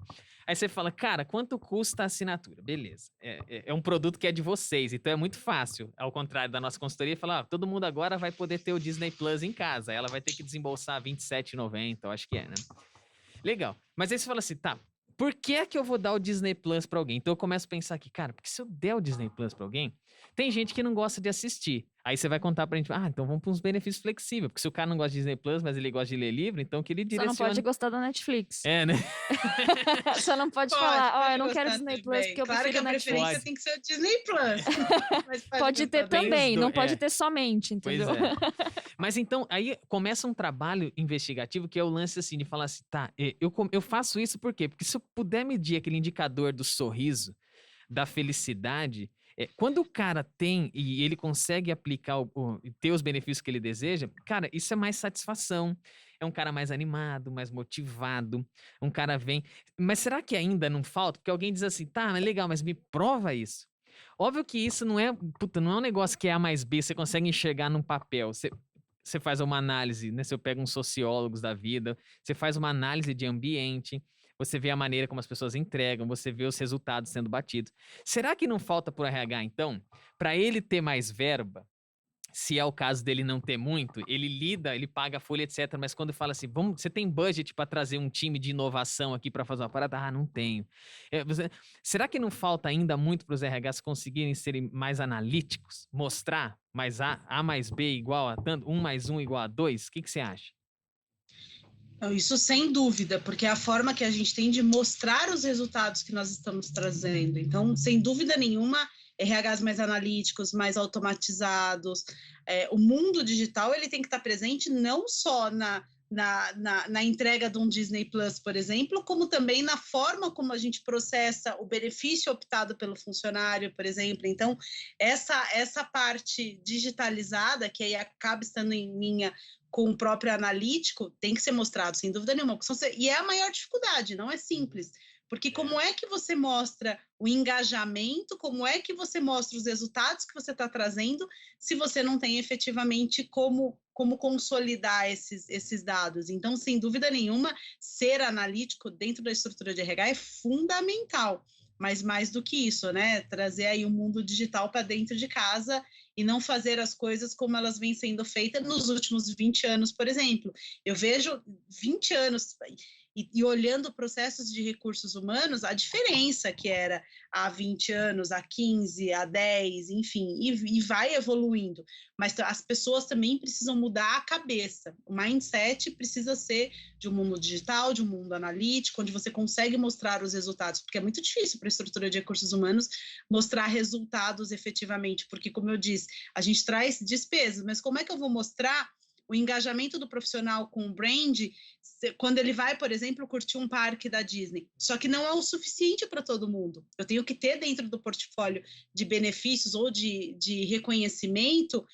Aí você fala, cara, quanto custa a assinatura? Beleza. É um produto que é de vocês, então é muito fácil. Ao contrário da nossa consultoria, falar, todo mundo agora vai poder ter o Disney Plus em casa. Aí ela vai ter que desembolsar R$ 27,90, eu acho que é, né? Legal. Mas aí você fala assim, tá, por que é que eu vou dar o Disney Plus pra alguém? Então eu começo a pensar aqui, cara, porque se eu der o Disney Plus pra alguém, tem gente que não gosta de assistir. Aí você vai contar pra gente, então vamos pra uns benefícios flexíveis, porque se o cara não gosta de Disney Plus, mas ele gosta de ler livro, então que ele Só direciona... não pode gostar da Netflix. né? Só não pode falar, eu não quero gostar Disney também. Plus porque eu Claro prefiro que a Netflix. preferência tem que ser o Disney Plus. Mas Pode ter gostar também. também, não pode ter somente, Pois entendeu? é. Mas então, aí começa um trabalho investigativo que é o lance assim, de falar assim, tá, eu faço isso por quê? Porque se eu puder medir aquele indicador do sorriso, da felicidade, quando o cara tem e ele consegue aplicar ter os benefícios que ele deseja, cara, isso é mais satisfação. É um cara mais animado, mais motivado, um cara vem... Mas será que ainda não falta? Porque alguém diz assim, tá, mas legal, mas me prova isso. Óbvio que isso não é um negócio que é A mais B, você consegue enxergar num papel. Você faz uma análise, né? Você pega uns sociólogos da vida, você faz uma análise de ambiente, você vê a maneira como as pessoas entregam, você vê os resultados sendo batidos. Será que não falta pro RH, então, para ele ter mais verba? Se é o caso dele não ter muito, ele lida, ele paga a folha, etc. Mas quando fala assim, você tem budget para trazer um time de inovação aqui para fazer uma parada? Ah, não tenho. Será que não falta ainda muito para os RHs conseguirem serem mais analíticos? Mostrar mais A mais B igual a tanto, 1 mais 1 igual a 2? O que você acha? Isso sem dúvida, porque é a forma que a gente tem de mostrar os resultados que nós estamos trazendo. Então, sem dúvida nenhuma, RHs mais analíticos, mais automatizados. O mundo digital ele tem que estar presente não só na entrega de um Disney Plus, por exemplo, como também na forma como a gente processa o benefício optado pelo funcionário, por exemplo. Então, essa parte digitalizada, que aí acaba estando em linha com o próprio analítico, tem que ser mostrado, sem dúvida nenhuma. E é a maior dificuldade, não é simples. Porque como é que você mostra o engajamento, como é que você mostra os resultados que você está trazendo, se você não tem efetivamente como consolidar esses dados? Então, sem dúvida nenhuma, ser analítico dentro da estrutura de RH é fundamental. Mas mais do que isso, né? Trazer aí o mundo digital para dentro de casa e não fazer as coisas como elas vêm sendo feitas nos últimos 20 anos, por exemplo. Eu vejo 20 anos... e olhando processos de recursos humanos, a diferença que era há 20 anos, há 15, há 10, enfim, e vai evoluindo. Mas as pessoas também precisam mudar a cabeça. O mindset precisa ser de um mundo digital, de um mundo analítico, onde você consegue mostrar os resultados, porque é muito difícil para a estrutura de recursos humanos mostrar resultados efetivamente, porque, como eu disse, a gente traz despesas, mas como é que eu vou mostrar o engajamento do profissional com o brand quando ele vai, por exemplo, curtir um parque da Disney? Só que não é o suficiente para todo mundo. Eu tenho que ter dentro do portfólio de benefícios ou de reconhecimento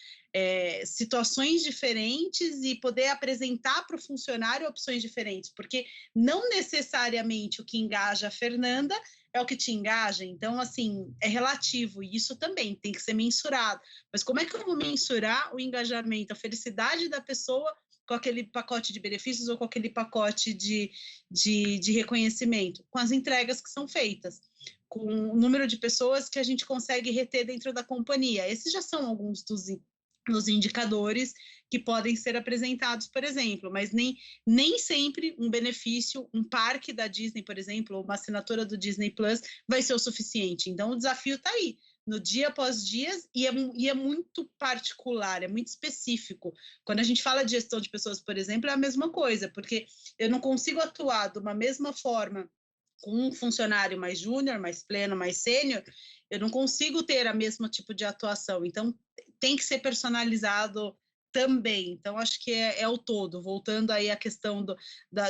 situações diferentes e poder apresentar para o funcionário opções diferentes, porque não necessariamente o que engaja a Fernanda é o que te engaja. Então, assim, é relativo, e isso também tem que ser mensurado. Mas como é que eu vou mensurar o engajamento, a felicidade da pessoa com aquele pacote de benefícios ou com aquele pacote de reconhecimento? Com as entregas que são feitas, com o número de pessoas que a gente consegue reter dentro da companhia. Esses já são alguns dos indicadores que podem ser apresentados, por exemplo, mas nem sempre um benefício, um parque da Disney, por exemplo, ou uma assinatura do Disney Plus vai ser o suficiente. Então, o desafio está aí, no dia após dia, e é muito particular, é muito específico. Quando a gente fala de gestão de pessoas, por exemplo, é a mesma coisa, porque eu não consigo atuar de uma mesma forma com um funcionário mais júnior, mais pleno, mais sênior, eu não consigo ter o mesmo tipo de atuação. Então, tem que ser personalizado também. Então, acho que é o todo. Voltando aí à questão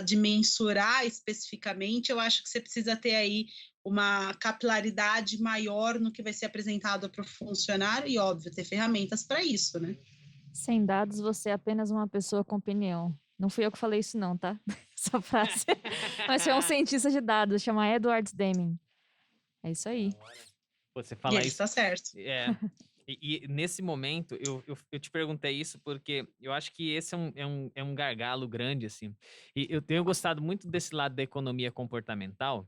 de mensurar especificamente, eu acho que você precisa ter aí uma capilaridade maior no que vai ser apresentado para o funcionário e, óbvio, ter ferramentas para isso, né? Sem dados, você é apenas uma pessoa com opinião. Não fui eu que falei isso não, tá? Essa frase. Mas foi um cientista de dados, chama Edward Deming. É isso aí. Você E fala ele isso. está certo. E nesse momento, eu te perguntei isso porque eu acho que esse é um gargalo grande, assim. E eu tenho gostado muito desse lado da economia comportamental.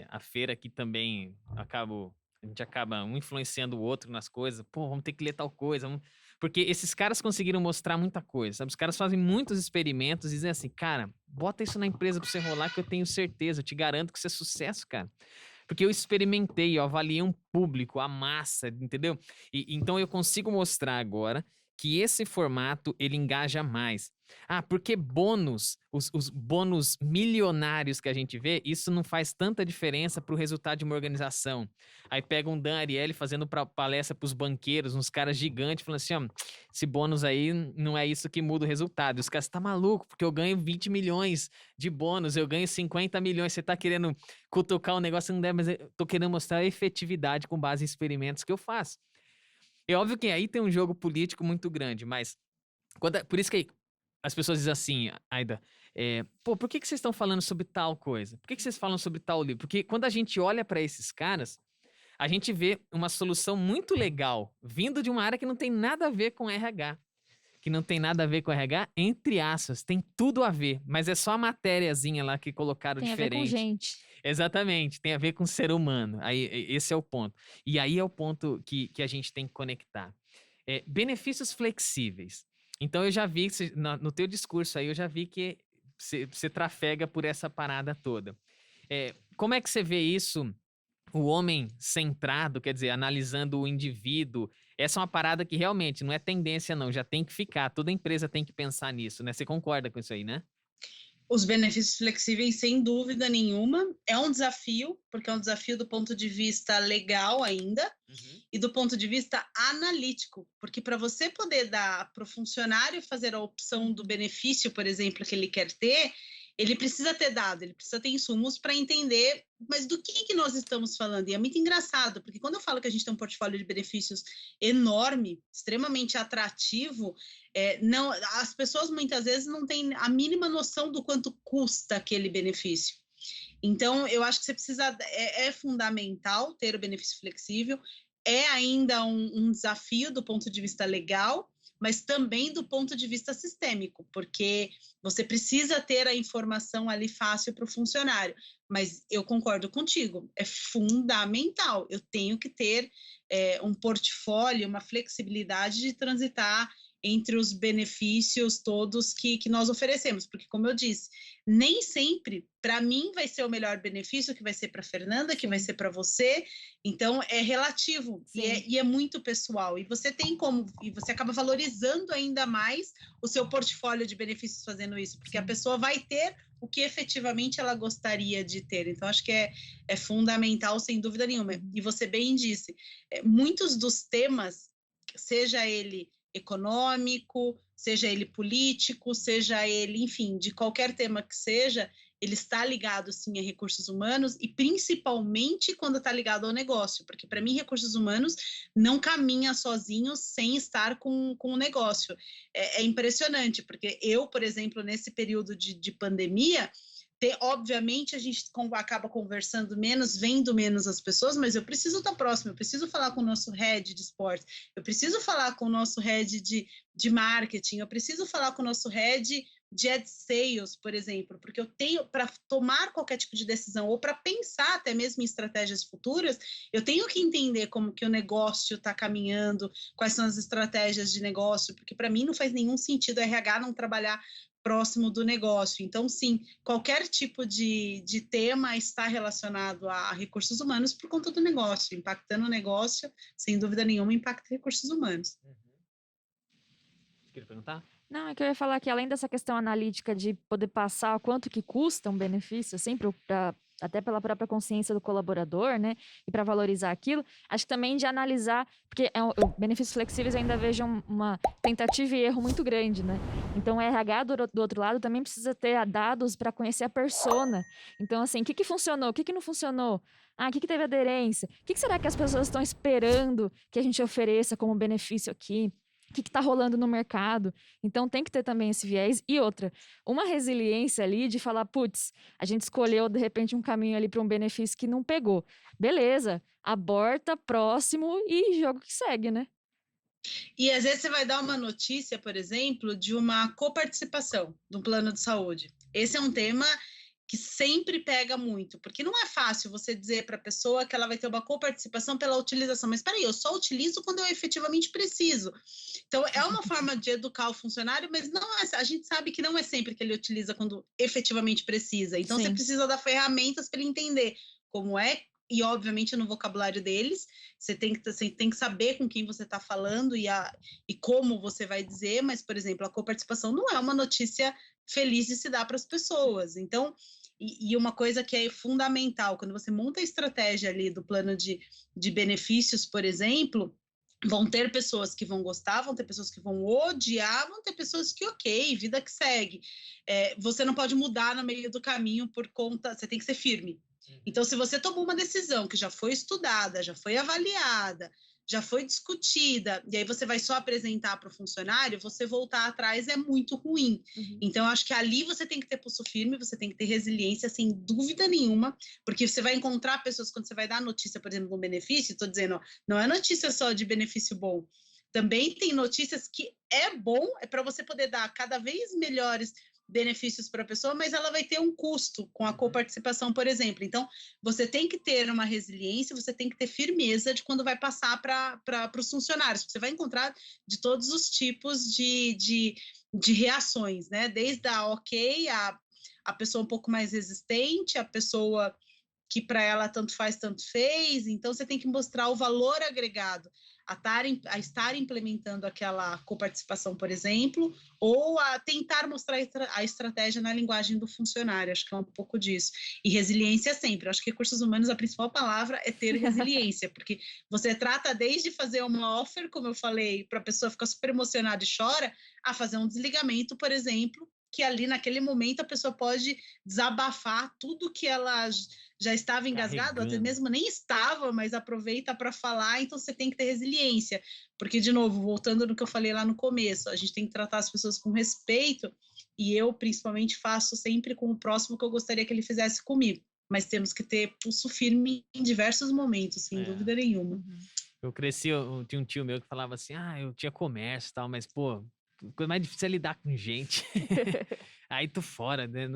A feira aqui também a gente acaba um influenciando o outro nas coisas. Pô, vamos ter que ler tal coisa. Porque esses caras conseguiram mostrar muita coisa, sabe? Os caras fazem muitos experimentos e dizem assim, cara, bota isso na empresa pra você rolar que eu tenho certeza, eu te garanto que isso é sucesso, cara. Porque eu experimentei, eu avaliei um público, a massa, entendeu? Então eu consigo mostrar agora que esse formato ele engaja mais. Porque bônus, os bônus milionários que a gente vê, isso não faz tanta diferença para o resultado de uma organização. Aí pega um Dan Ariely fazendo palestra para os banqueiros, uns caras gigantes, falando assim, ó, esse bônus aí não é isso que muda o resultado. Os caras, tá maluco, porque eu ganho 20 milhões de bônus, eu ganho 50 milhões, você tá querendo cutucar um negócio, não deve, mas eu tô querendo mostrar a efetividade com base em experimentos que eu faço. É óbvio que aí tem um jogo político muito grande, mas por isso que as pessoas dizem assim, Aida, por que vocês estão falando sobre tal coisa? Por que vocês falam sobre tal livro? Porque quando a gente olha para esses caras, a gente vê uma solução muito legal vindo de uma área que não tem nada a ver com RH. Que não tem nada a ver com RH, entre aspas, tem tudo a ver, mas é só a matériazinha lá que colocaram Tem diferente. a ver com gente. Exatamente, tem a ver com ser humano. Aí, esse é o ponto. E aí é o ponto que a gente tem que conectar. Benefícios flexíveis. Então eu já vi, no teu discurso aí, eu já vi que você trafega por essa parada toda. Como é que você vê isso? O homem centrado, quer dizer, analisando o indivíduo, essa é uma parada que realmente não é tendência não, já tem que ficar, toda empresa tem que pensar nisso, né? Você concorda com isso aí, né? Os benefícios flexíveis, sem dúvida nenhuma, é um desafio, porque é um desafio do ponto de vista legal ainda, e do ponto de vista analítico, porque para você poder dar para o funcionário fazer a opção do benefício, por exemplo, que ele quer ter, ele precisa ter dado, ele precisa ter insumos para entender, mas do que nós estamos falando? E é muito engraçado, porque quando eu falo que a gente tem um portfólio de benefícios enorme, extremamente atrativo, não, as pessoas muitas vezes não têm a mínima noção do quanto custa aquele benefício. Então, eu acho que você precisa, é fundamental ter o benefício flexível, é ainda um desafio do ponto de vista legal, mas também do ponto de vista sistêmico, porque você precisa ter a informação ali fácil para o funcionário. Mas eu concordo contigo, é fundamental, eu tenho que ter um portfólio, uma flexibilidade de transitar entre os benefícios todos que nós oferecemos, porque, como eu disse, nem sempre, para mim, vai ser o melhor benefício que vai ser para a Fernanda, que vai ser para você, então é relativo e é muito pessoal, e você acaba valorizando ainda mais o seu portfólio de benefícios fazendo isso, porque a pessoa vai ter o que efetivamente ela gostaria de ter, então acho que é fundamental, sem dúvida nenhuma, e você bem disse, muitos dos temas, seja ele econômico, seja ele político, seja ele, enfim, de qualquer tema que seja, ele está ligado, sim, a recursos humanos e principalmente quando está ligado ao negócio, porque para mim recursos humanos não caminha sozinho sem estar com o negócio. É impressionante, porque eu, por exemplo, nesse período de pandemia, obviamente a gente acaba conversando menos, vendo menos as pessoas, mas eu preciso estar próximo, eu preciso falar com o nosso head de esporte, eu preciso falar com o nosso head de marketing, eu preciso falar com o nosso head de ad sales, por exemplo, porque eu tenho, para tomar qualquer tipo de decisão ou para pensar até mesmo em estratégias futuras, eu tenho que entender como que o negócio está caminhando, quais são as estratégias de negócio, porque para mim não faz nenhum sentido a RH não trabalhar próximo do negócio. Então, sim, qualquer tipo de tema está relacionado a recursos humanos por conta do negócio, impactando o negócio, sem dúvida nenhuma, impacta recursos humanos. Queria perguntar? Não, é que eu ia falar que além dessa questão analítica de poder passar o quanto que custa um benefício, assim, até pela própria consciência do colaborador, né, e para valorizar aquilo, acho que também de analisar, porque benefícios flexíveis eu ainda vejo uma tentativa e erro muito grande, né? Então, o RH do outro lado também precisa ter dados para conhecer a persona. Então, assim, o que funcionou, o que não funcionou? Ah, o que teve aderência? O que será que as pessoas estão esperando que a gente ofereça como benefício aqui? O que está rolando no mercado? Então tem que ter também esse viés. E outra, uma resiliência ali de falar, putz, a gente escolheu de repente um caminho ali para um benefício que não pegou. Beleza, aborta, próximo e jogo que segue, né? E às vezes você vai dar uma notícia, por exemplo, de uma coparticipação do plano de saúde. Esse é um tema que sempre pega muito, porque não é fácil você dizer para a pessoa que ela vai ter uma coparticipação pela utilização, mas espera aí, eu só utilizo quando eu efetivamente preciso. Então, é uma forma de educar o funcionário, mas não a gente sabe que não é sempre que ele utiliza quando efetivamente precisa. Então, Sim. Você precisa dar ferramentas para ele entender como é, e obviamente no vocabulário deles, você tem que saber com quem você está falando e como você vai dizer, mas, por exemplo, a coparticipação não é uma notícia feliz de se dar para as pessoas. Então, e uma coisa que é fundamental, quando você monta a estratégia ali do plano de benefícios, por exemplo, vão ter pessoas que vão gostar, vão ter pessoas que vão odiar, vão ter pessoas que, ok, vida que segue. Você não pode mudar no meio do caminho por conta, você tem que ser firme. Então, se você tomou uma decisão que já foi estudada, já foi avaliada, já foi discutida, e aí você vai só apresentar para o funcionário, você voltar atrás é muito ruim. Uhum. Então, acho que ali você tem que ter pulso firme, você tem que ter resiliência, sem dúvida nenhuma, porque você vai encontrar pessoas, quando você vai dar notícia, por exemplo, de um benefício, estou dizendo, ó, não é notícia só de benefício bom, também tem notícias que é bom, é para você poder dar cada vez melhores benefícios para a pessoa, mas ela vai ter um custo com a coparticipação, por exemplo. Então, você tem que ter uma resiliência, você tem que ter firmeza de quando vai passar para os funcionários. Você vai encontrar de todos os tipos de reações, né? Desde a ok, a pessoa um pouco mais resistente, a pessoa que para ela tanto faz, tanto fez. Então, você tem que mostrar o valor agregado a estar implementando aquela coparticipação, por exemplo, ou a tentar mostrar a estratégia na linguagem do funcionário. Acho que é um pouco disso. E resiliência sempre. Acho que recursos humanos, a principal palavra é ter resiliência, porque você trata desde fazer uma offer, como eu falei, para a pessoa ficar super emocionada e chora, a fazer um desligamento, por exemplo, que ali naquele momento a pessoa pode desabafar tudo que ela já estava engasgada, até mesmo nem estava, mas aproveita para falar, então você tem que ter resiliência, porque, de novo, voltando no que eu falei lá no começo, a gente tem que tratar as pessoas com respeito, e eu, principalmente, faço sempre com o próximo que eu gostaria que ele fizesse comigo, mas temos que ter pulso firme em diversos momentos, sem dúvida nenhuma. Eu cresci, eu tinha um tio meu que falava assim, eu tinha comércio e tal, mas, pô, a coisa mais difícil é lidar com gente. Aí tu fora, né?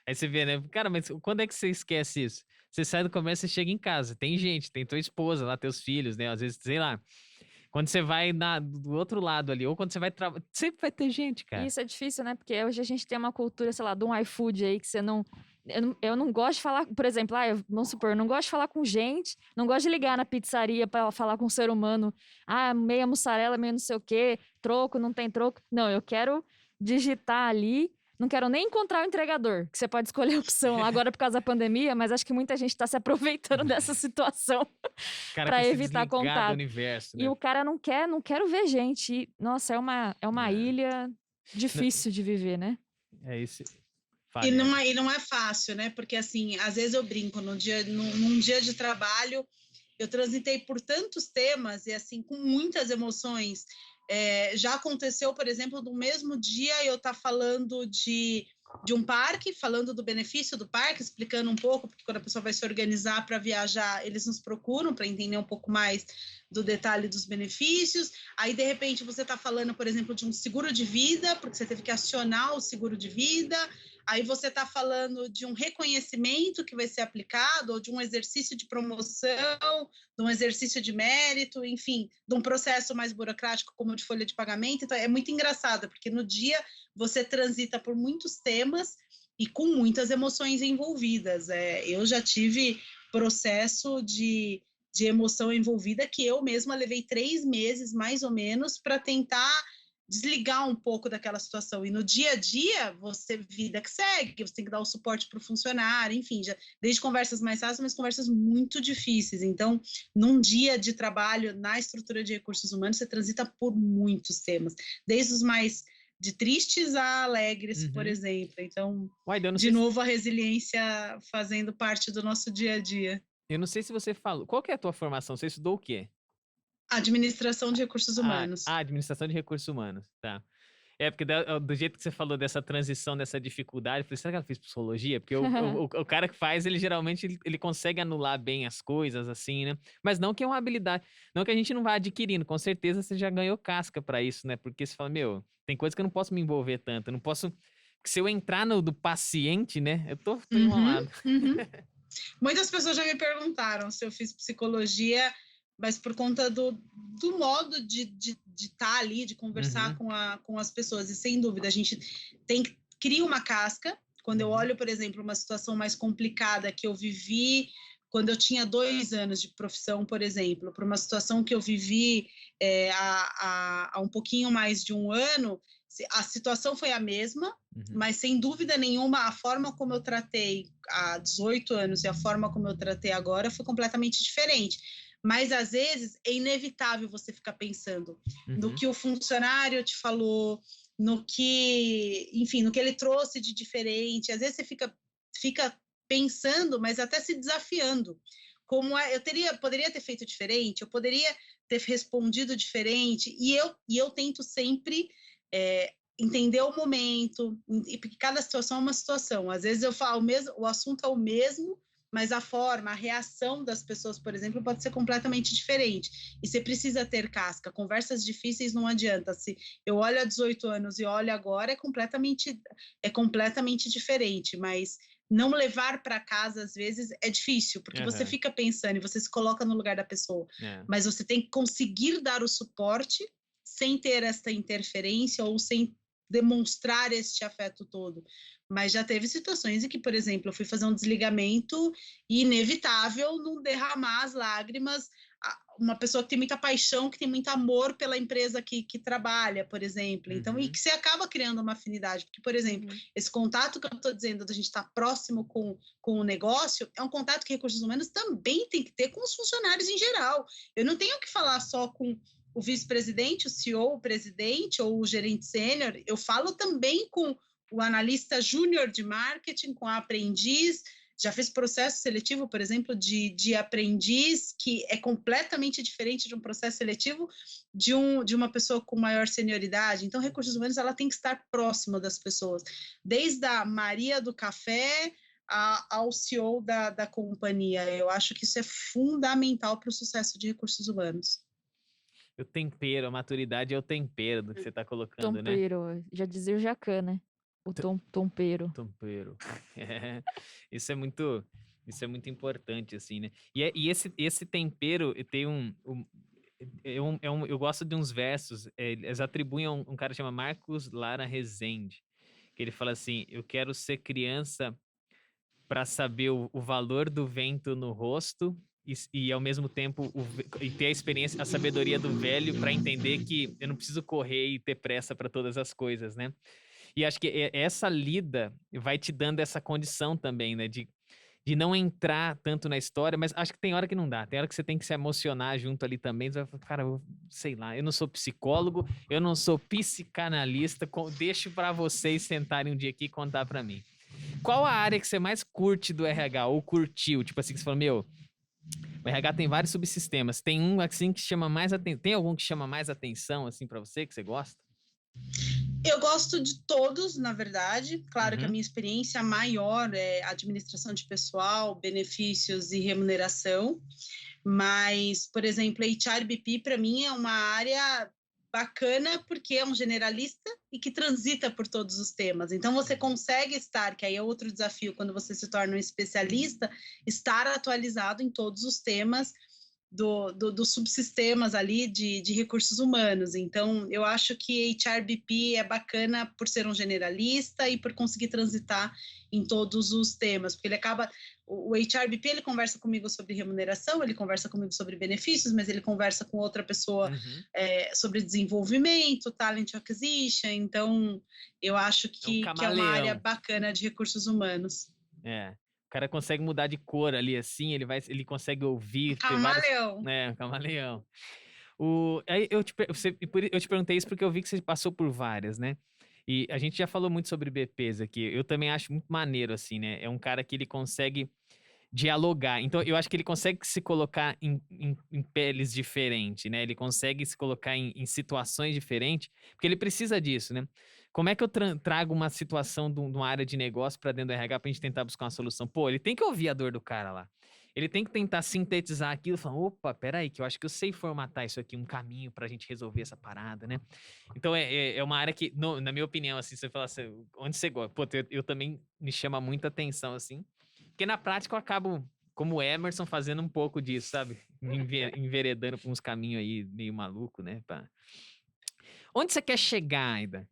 Aí você vê, né? Cara, mas quando é que você esquece isso? Você sai do comércio e chega em casa, tem gente, tem tua esposa lá, teus filhos, né? Às vezes, sei lá. Quando você vai do outro lado ali, ou quando você vai sempre vai ter gente, cara. Isso é difícil, né? Porque hoje a gente tem uma cultura, sei lá, de um iFood aí que você não. Eu não gosto de falar, por exemplo, vamos supor, eu não gosto de falar com gente, não gosto de ligar na pizzaria pra falar com um ser humano, meia mussarela, meia não sei o quê, troco, não tem troco. Não, eu quero digitar ali, não quero nem encontrar o entregador, que você pode escolher a opção lá agora por causa da pandemia, mas acho que muita gente tá se aproveitando dessa situação O cara pra quer se evitar desligar do contato. universo, E né? o cara não quero ver gente. Nossa, é uma É. ilha difícil de viver, né? É isso. E Fale, não, e não é fácil, né? Porque, assim, às vezes eu brinco, num dia de trabalho, eu transitei por tantos temas e, assim, com muitas emoções. Já aconteceu, por exemplo, no mesmo dia eu estar falando de um parque, falando do benefício do parque, explicando um pouco, porque quando a pessoa vai se organizar para viajar, eles nos procuram para entender um pouco mais do detalhe dos benefícios. Aí, de repente, você está falando, por exemplo, de um seguro de vida, porque você teve que acionar o seguro de vida. Aí você está falando de um reconhecimento que vai ser aplicado, ou de um exercício de promoção, de um exercício de mérito, enfim, de um processo mais burocrático como o de folha de pagamento. Então, é muito engraçado, porque no dia você transita por muitos temas e com muitas emoções envolvidas. Eu já tive processo de emoção envolvida que eu mesma levei 3 meses, mais ou menos, para tentar desligar um pouco daquela situação. E no dia a dia, você vida que segue, você tem que dar o suporte para o funcionário, enfim, desde conversas mais fáceis, mas conversas muito difíceis. Então, num dia de trabalho na estrutura de recursos humanos, você transita por muitos temas, desde os mais de tristes a alegres, por exemplo. Então, Uai, de novo, a resiliência fazendo parte do nosso dia a dia. Eu não sei se você falou. Qual que é a tua formação? Você estudou o quê? Administração de recursos humanos. Administração de recursos humanos, tá. Porque do jeito que você falou dessa transição, dessa dificuldade, eu falei, será que ela fez psicologia? Porque o cara que faz, ele geralmente ele consegue anular bem as coisas, assim, né? Mas não que é uma habilidade, não que a gente não vá adquirindo, com certeza você já ganhou casca pra isso, né? Porque você fala, meu, tem coisa que eu não posso me envolver tanto, eu não posso. Se eu entrar no do paciente, né? Eu tô enrolado. Muitas pessoas já me perguntaram se eu fiz psicologia, mas por conta do modo de estar ali, de conversar com as pessoas. E sem dúvida, a gente cria uma casca. Quando eu olho, por exemplo, uma situação mais complicada que eu vivi quando eu tinha 2 anos de profissão, por exemplo, para uma situação que eu vivi há um pouquinho mais de 1 ano, a situação foi a mesma, mas sem dúvida nenhuma a forma como eu tratei há 18 anos e a forma como eu tratei agora foi completamente diferente. Mas às vezes é inevitável você ficar pensando no que o funcionário te falou, no que, enfim, no que ele trouxe de diferente. Às vezes você fica pensando, mas até se desafiando. Poderia ter feito diferente, eu poderia ter respondido diferente, e eu tento sempre entender o momento, e porque cada situação é uma situação. Às vezes eu falo o assunto é o mesmo, mas a forma, a reação das pessoas, por exemplo, pode ser completamente diferente. E você precisa ter casca. Conversas difíceis não adianta. Se eu olho há 18 anos e olho agora, é completamente diferente. Mas não levar para casa, às vezes, é difícil, porque você fica pensando e você se coloca no lugar da pessoa. Mas você tem que conseguir dar o suporte sem ter esta interferência ou sem demonstrar este afeto todo. Mas já teve situações em que, por exemplo, eu fui fazer um desligamento e inevitável não derramar as lágrimas. Uma pessoa que tem muita paixão, que tem muito amor pela empresa que trabalha, por exemplo. Então, e que você acaba criando uma afinidade. Porque, por exemplo, esse contato que eu estou dizendo, da gente estar próximo com o negócio, é um contato que recursos humanos também tem que ter com os funcionários em geral. Eu não tenho que falar só com o vice-presidente, o CEO, o presidente ou o gerente sênior, eu falo também com o analista júnior de marketing, com a aprendiz. Já fiz processo seletivo, por exemplo, de aprendiz, que é completamente diferente de um processo seletivo de uma pessoa com maior senioridade. Então, recursos humanos, ela tem que estar próxima das pessoas, desde a Maria do café ao CEO da companhia. Eu acho que isso é fundamental para o sucesso de recursos humanos. O tempero, a maturidade é o tempero do que você está colocando, Tompeiro, já dizia o Jacan, né? O tompeiro. Tompeiro. Isso é muito importante, assim, né? E esse tempero tem eu gosto de uns versos, eles atribuem a um cara que chama Marcos Lara Rezende, que ele fala assim: eu quero ser criança para saber o valor do vento no rosto e ao mesmo tempo e ter a experiência, a sabedoria do velho para entender que eu não preciso correr e ter pressa para todas as coisas, né? E acho que essa lida vai te dando essa condição também, né? De não entrar tanto na história, mas acho que tem hora que não dá. Tem hora que você tem que se emocionar junto ali também. Você vai falar, cara, sei lá, eu não sou psicólogo, eu não sou psicanalista, deixo para vocês sentarem um dia aqui e contar para mim. Qual a área que você mais curte do RH, ou curtiu? Tipo assim, que você falou, meu, o RH tem vários subsistemas. Tem um assim que chama mais atenção. Tem algum que chama mais atenção, assim, para você, que você gosta? Eu gosto de todos, na verdade. Claro que a minha experiência maior é administração de pessoal, benefícios e remuneração. Mas, por exemplo, HRBP para mim é uma área bacana porque é um generalista e que transita por todos os temas. Então você consegue estar, que aí é outro desafio quando você se torna um especialista, estar atualizado em todos os temas dos subsistemas ali de recursos humanos. Então, eu acho que HRBP é bacana por ser um generalista e por conseguir transitar em todos os temas, porque ele acaba... O HRBP, ele conversa comigo sobre remuneração, ele conversa comigo sobre benefícios, mas ele conversa com outra pessoa sobre desenvolvimento, talent acquisition. Então, eu acho que é uma área bacana de recursos humanos. O cara consegue mudar de cor ali, assim, ele consegue ouvir. Camaleão. Camaleão. Aí eu te perguntei isso porque eu vi que você passou por várias, né? E a gente já falou muito sobre BPs aqui. Eu também acho muito maneiro, assim, né? É um cara que ele consegue dialogar. Então, eu acho que ele consegue se colocar em peles diferentes, né? Ele consegue se colocar em situações diferentes, porque ele precisa disso, né? Como é que eu trago uma situação de uma área de negócio para dentro do RH pra gente tentar buscar uma solução? Pô, ele tem que ouvir a dor do cara lá. Ele tem que tentar sintetizar aquilo e falar, opa, peraí, que eu acho que eu sei formatar isso aqui, um caminho pra gente resolver essa parada, né? Então, é uma área que, na minha opinião, assim, você fala assim, onde você gosta? Pô, eu também me chama muita atenção, assim, porque na prática eu acabo, como o Emerson, fazendo um pouco disso, sabe? Enveredando por uns caminhos aí meio maluco, né? Onde você quer chegar, Aida?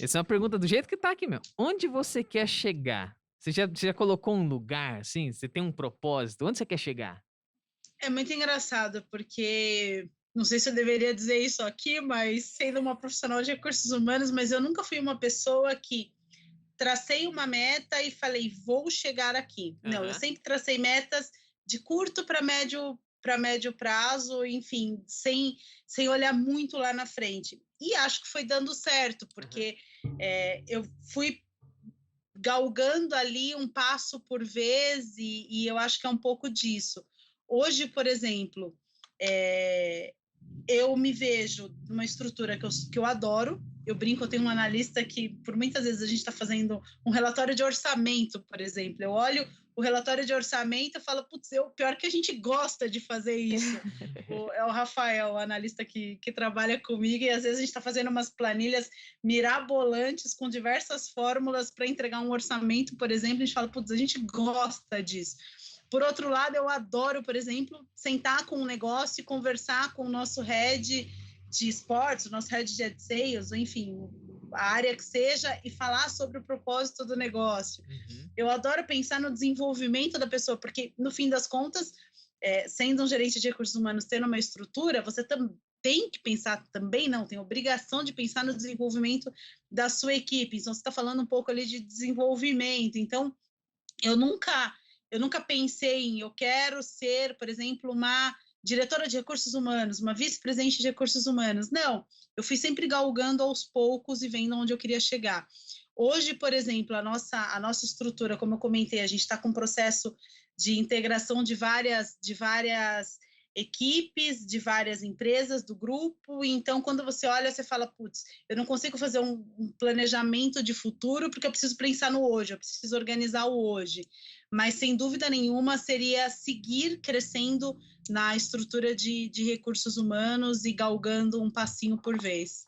Essa é uma pergunta do jeito que tá aqui, meu. Onde você quer chegar? Você já colocou um lugar, assim? Você tem um propósito? Onde você quer chegar? É muito engraçado, porque não sei se eu deveria dizer isso aqui, mas sendo uma profissional de recursos humanos, mas eu nunca fui uma pessoa que tracei uma meta e falei, vou chegar aqui. Não, eu sempre tracei metas de curto para médio prazo, enfim, sem olhar muito lá na frente. E acho que foi dando certo, porque eu fui galgando ali um passo por vez e eu acho que é um pouco disso. Hoje, por exemplo, eu me vejo numa estrutura que eu adoro. Eu brinco, eu tenho um analista que, por muitas vezes, a gente está fazendo um relatório de orçamento, por exemplo. Eu olho o relatório de orçamento e falo, putz, pior que a gente gosta de fazer isso. É o Rafael, o analista que trabalha comigo, e às vezes a gente está fazendo umas planilhas mirabolantes com diversas fórmulas para entregar um orçamento, por exemplo, e a gente fala, putz, a gente gosta disso. Por outro lado, eu adoro, por exemplo, sentar com um negócio e conversar com o nosso head de esportes, o nosso head de sales, enfim, a área que seja, e falar sobre o propósito do negócio. Eu adoro pensar no desenvolvimento da pessoa, porque, no fim das contas, sendo um gerente de recursos humanos, tendo uma estrutura, você tem que pensar também, não, tem obrigação de pensar no desenvolvimento da sua equipe. Então, você está falando um pouco ali de desenvolvimento. Então, eu nunca pensei em eu quero ser, por exemplo, uma diretora de recursos humanos, uma vice-presidente de recursos humanos. Não, eu fui sempre galgando aos poucos e vendo onde eu queria chegar. Hoje, por exemplo, a nossa estrutura, como eu comentei, a gente está com um processo de integração de várias equipes, de várias empresas do grupo. Então, quando você olha, você fala, putz, eu não consigo fazer um planejamento de futuro porque eu preciso pensar no hoje, eu preciso organizar o hoje. Mas, sem dúvida nenhuma, seria seguir crescendo na estrutura de recursos humanos e galgando um passinho por vez.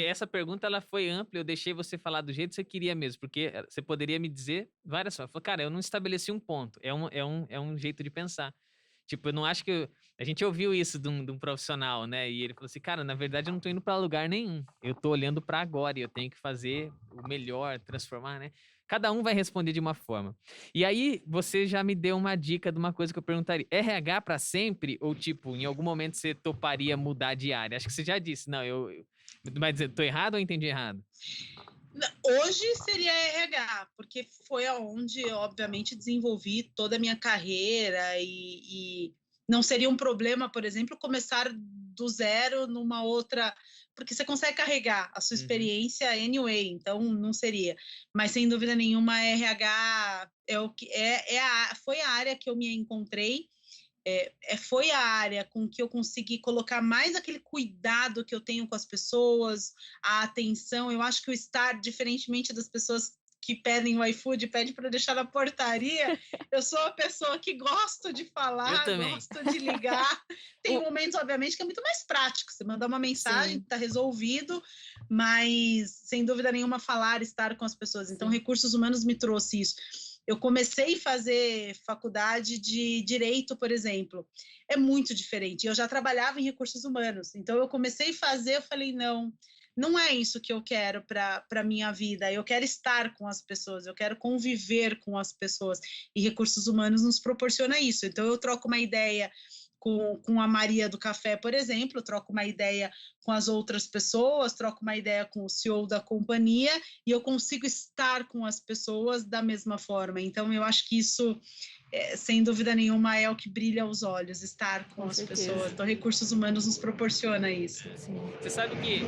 Essa pergunta ela foi ampla, eu deixei você falar do jeito que você queria mesmo, porque você poderia me dizer várias coisas. Cara, eu não estabeleci um ponto, é um jeito de pensar. Tipo, eu não acho que... A gente ouviu isso de um profissional, né? E ele falou assim, cara, na verdade eu não tô indo pra lugar nenhum. Eu tô olhando pra agora e eu tenho que fazer o melhor, transformar, né? Cada um vai responder de uma forma. E aí, você já me deu uma dica de uma coisa que eu perguntaria. RH pra sempre? Ou, tipo, em algum momento você toparia mudar de área? Acho que você já disse. Não, mas eu tô errado ou eu entendi errado? Hoje seria RH, porque foi aonde, obviamente, desenvolvi toda a minha carreira e não seria um problema, por exemplo, começar do zero numa outra, porque você consegue carregar a sua experiência anyway, então não seria. Mas sem dúvida nenhuma, RH foi a área que eu me encontrei. Foi a área com que eu consegui colocar mais aquele cuidado que eu tenho com as pessoas, a atenção. Eu acho que o estar, diferentemente das pessoas que pedem o iFood, pede para deixar na portaria, eu sou a pessoa que gosto de falar, gosto de ligar. Tem momentos, obviamente, que é muito mais prático. Você mandar uma mensagem, está resolvido, mas, sem dúvida nenhuma, falar, estar com as pessoas. Então, Recursos Humanos me trouxe isso. Eu comecei a fazer faculdade de Direito, por exemplo. É muito diferente. Eu já trabalhava em Recursos Humanos. Então, eu comecei a fazer, eu falei, não é isso que eu quero para a minha vida. Eu quero estar com as pessoas, eu quero conviver com as pessoas. E Recursos Humanos nos proporciona isso. Então, eu troco uma ideia com a Maria do Café, por exemplo, troco uma ideia com as outras pessoas, troco uma ideia com o CEO da companhia e eu consigo estar com as pessoas da mesma forma. Então, eu acho que isso, sem dúvida nenhuma, é o que brilha aos olhos, estar com as pessoas. Então, Recursos Humanos nos proporciona isso. Você sabe que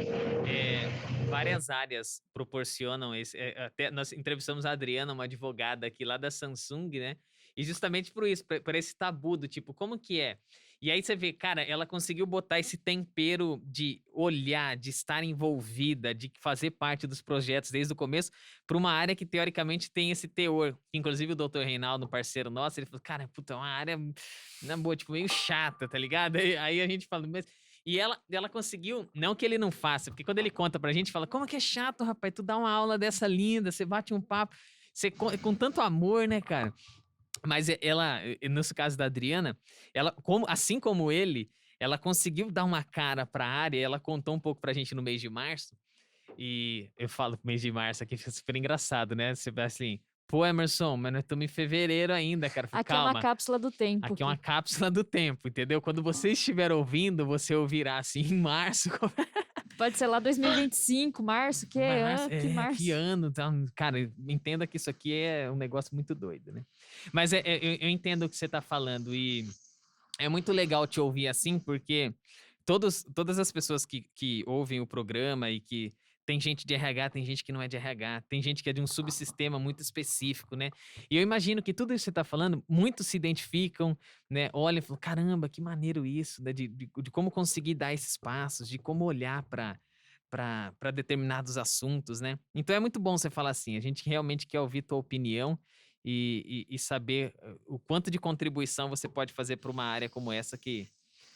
várias áreas proporcionam esse... até nós entrevistamos a Adriana, uma advogada aqui lá da Samsung, né? E justamente por isso, por esse tabu do tipo, como que é? E aí você vê, cara, ela conseguiu botar esse tempero de olhar, de estar envolvida, de fazer parte dos projetos desde o começo, para uma área que teoricamente tem esse teor. Inclusive o Dr. Reinaldo, parceiro nosso, ele falou, cara, puta, é uma área, na boa, tipo, meio chata, tá ligado? Aí a gente fala, mas... E ela conseguiu, não que ele não faça, porque quando ele conta pra gente, fala, como que é chato, rapaz, tu dá uma aula dessa linda, você bate um papo, você com tanto amor, né, cara? Mas ela, nesse caso da Adriana, ela, assim como ele, ela conseguiu dar uma cara pra área, ela contou um pouco pra gente no mês de março, e eu falo mês de março aqui, fica super engraçado, né? Você vai assim, pô, Emerson, mas nós estamos em fevereiro ainda, cara. Falei, aqui calma, é uma cápsula do tempo. Aqui é uma cápsula do tempo, entendeu? Quando você estiver ouvindo, você ouvirá assim, em março... Pode ser lá 2025, março, que março? Que ano, então, cara, entenda que isso aqui é um negócio muito doido, né? Mas eu entendo o que você tá falando e é muito legal te ouvir assim, porque todas as pessoas que ouvem o programa e que tem gente de RH, tem gente que não é de RH, tem gente que é de um subsistema muito específico, né? E eu imagino que tudo isso que você tá falando, muitos se identificam, né? Olham e falam, caramba, que maneiro isso, né? De como conseguir dar esses passos, de como olhar para determinados assuntos, né? Então é muito bom você falar assim, a gente realmente quer ouvir tua opinião e saber o quanto de contribuição você pode fazer para uma área como essa que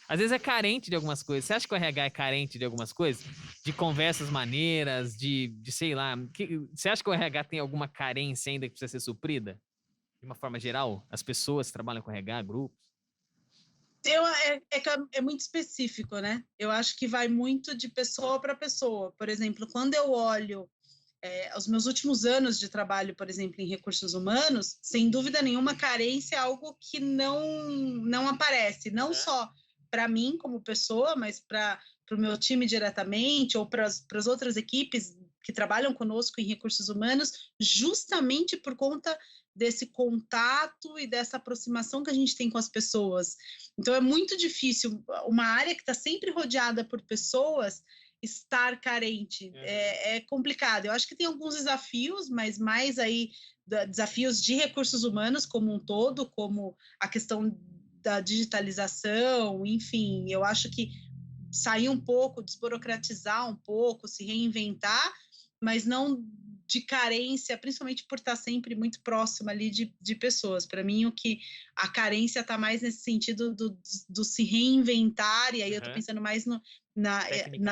às vezes é carente de algumas coisas. Você acha que o RH é carente de algumas coisas? De conversas maneiras, de sei lá. Você acha que o RH tem alguma carência ainda que precisa ser suprida? De uma forma geral? As pessoas que trabalham com RH, grupos? É muito específico, né? Eu acho que vai muito de pessoa para pessoa. Por exemplo, quando eu olho os meus últimos anos de trabalho, por exemplo, em recursos humanos, sem dúvida nenhuma, carência é algo que não aparece, não só para mim como pessoa, mas para o meu time diretamente ou para as outras equipes que trabalham conosco em recursos humanos, justamente por conta desse contato e dessa aproximação que a gente tem com as pessoas. Então, é muito difícil, uma área que está sempre rodeada por pessoas, estar carente. É complicado. Eu acho que tem alguns desafios, mas mais aí desafios de recursos humanos como um todo, como a questão da digitalização, enfim, eu acho que sair um pouco, desburocratizar um pouco, se reinventar, mas não de carência, principalmente por estar sempre muito próximo ali de pessoas. Para mim, a carência está mais nesse sentido do se reinventar, e aí eu estou pensando mais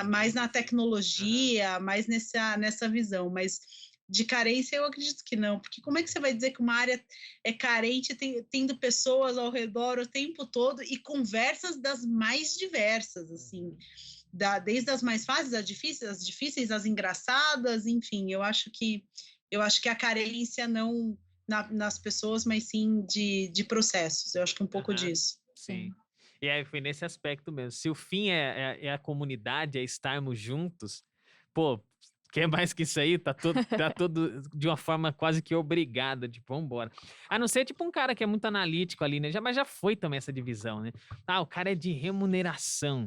mais na tecnologia, mais nessa visão, mas de carência, eu acredito que não, porque como é que você vai dizer que uma área é carente tendo pessoas ao redor o tempo todo e conversas das mais diversas, assim, desde as mais fáceis, as difíceis, as engraçadas, enfim, eu acho que a carência não nas pessoas, mas sim de processos, eu acho que um pouco disso. Sim. E aí foi nesse aspecto mesmo. Se o fim é a comunidade, é estarmos juntos, pô, quer mais que isso aí? Tá todo de uma forma quase que obrigada, tipo, vambora. A não ser, tipo, um cara que é muito analítico ali, né? Mas já foi também essa divisão, né? Ah, o cara é de remuneração.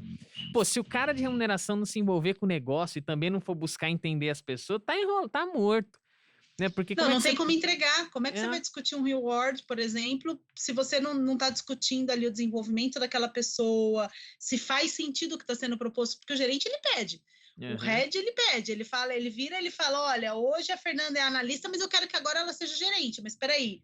Pô, se o cara de remuneração não se envolver com o negócio e também não for buscar entender as pessoas, tá morto. Né? Porque não tem como entregar. Como é que você vai discutir um reward, por exemplo, se você não está discutindo ali o desenvolvimento daquela pessoa, se faz sentido o que está sendo proposto, porque o gerente, ele pede. O head, ele pede, ele fala, olha, hoje a Fernanda é analista, mas eu quero que agora ela seja gerente, mas espera aí.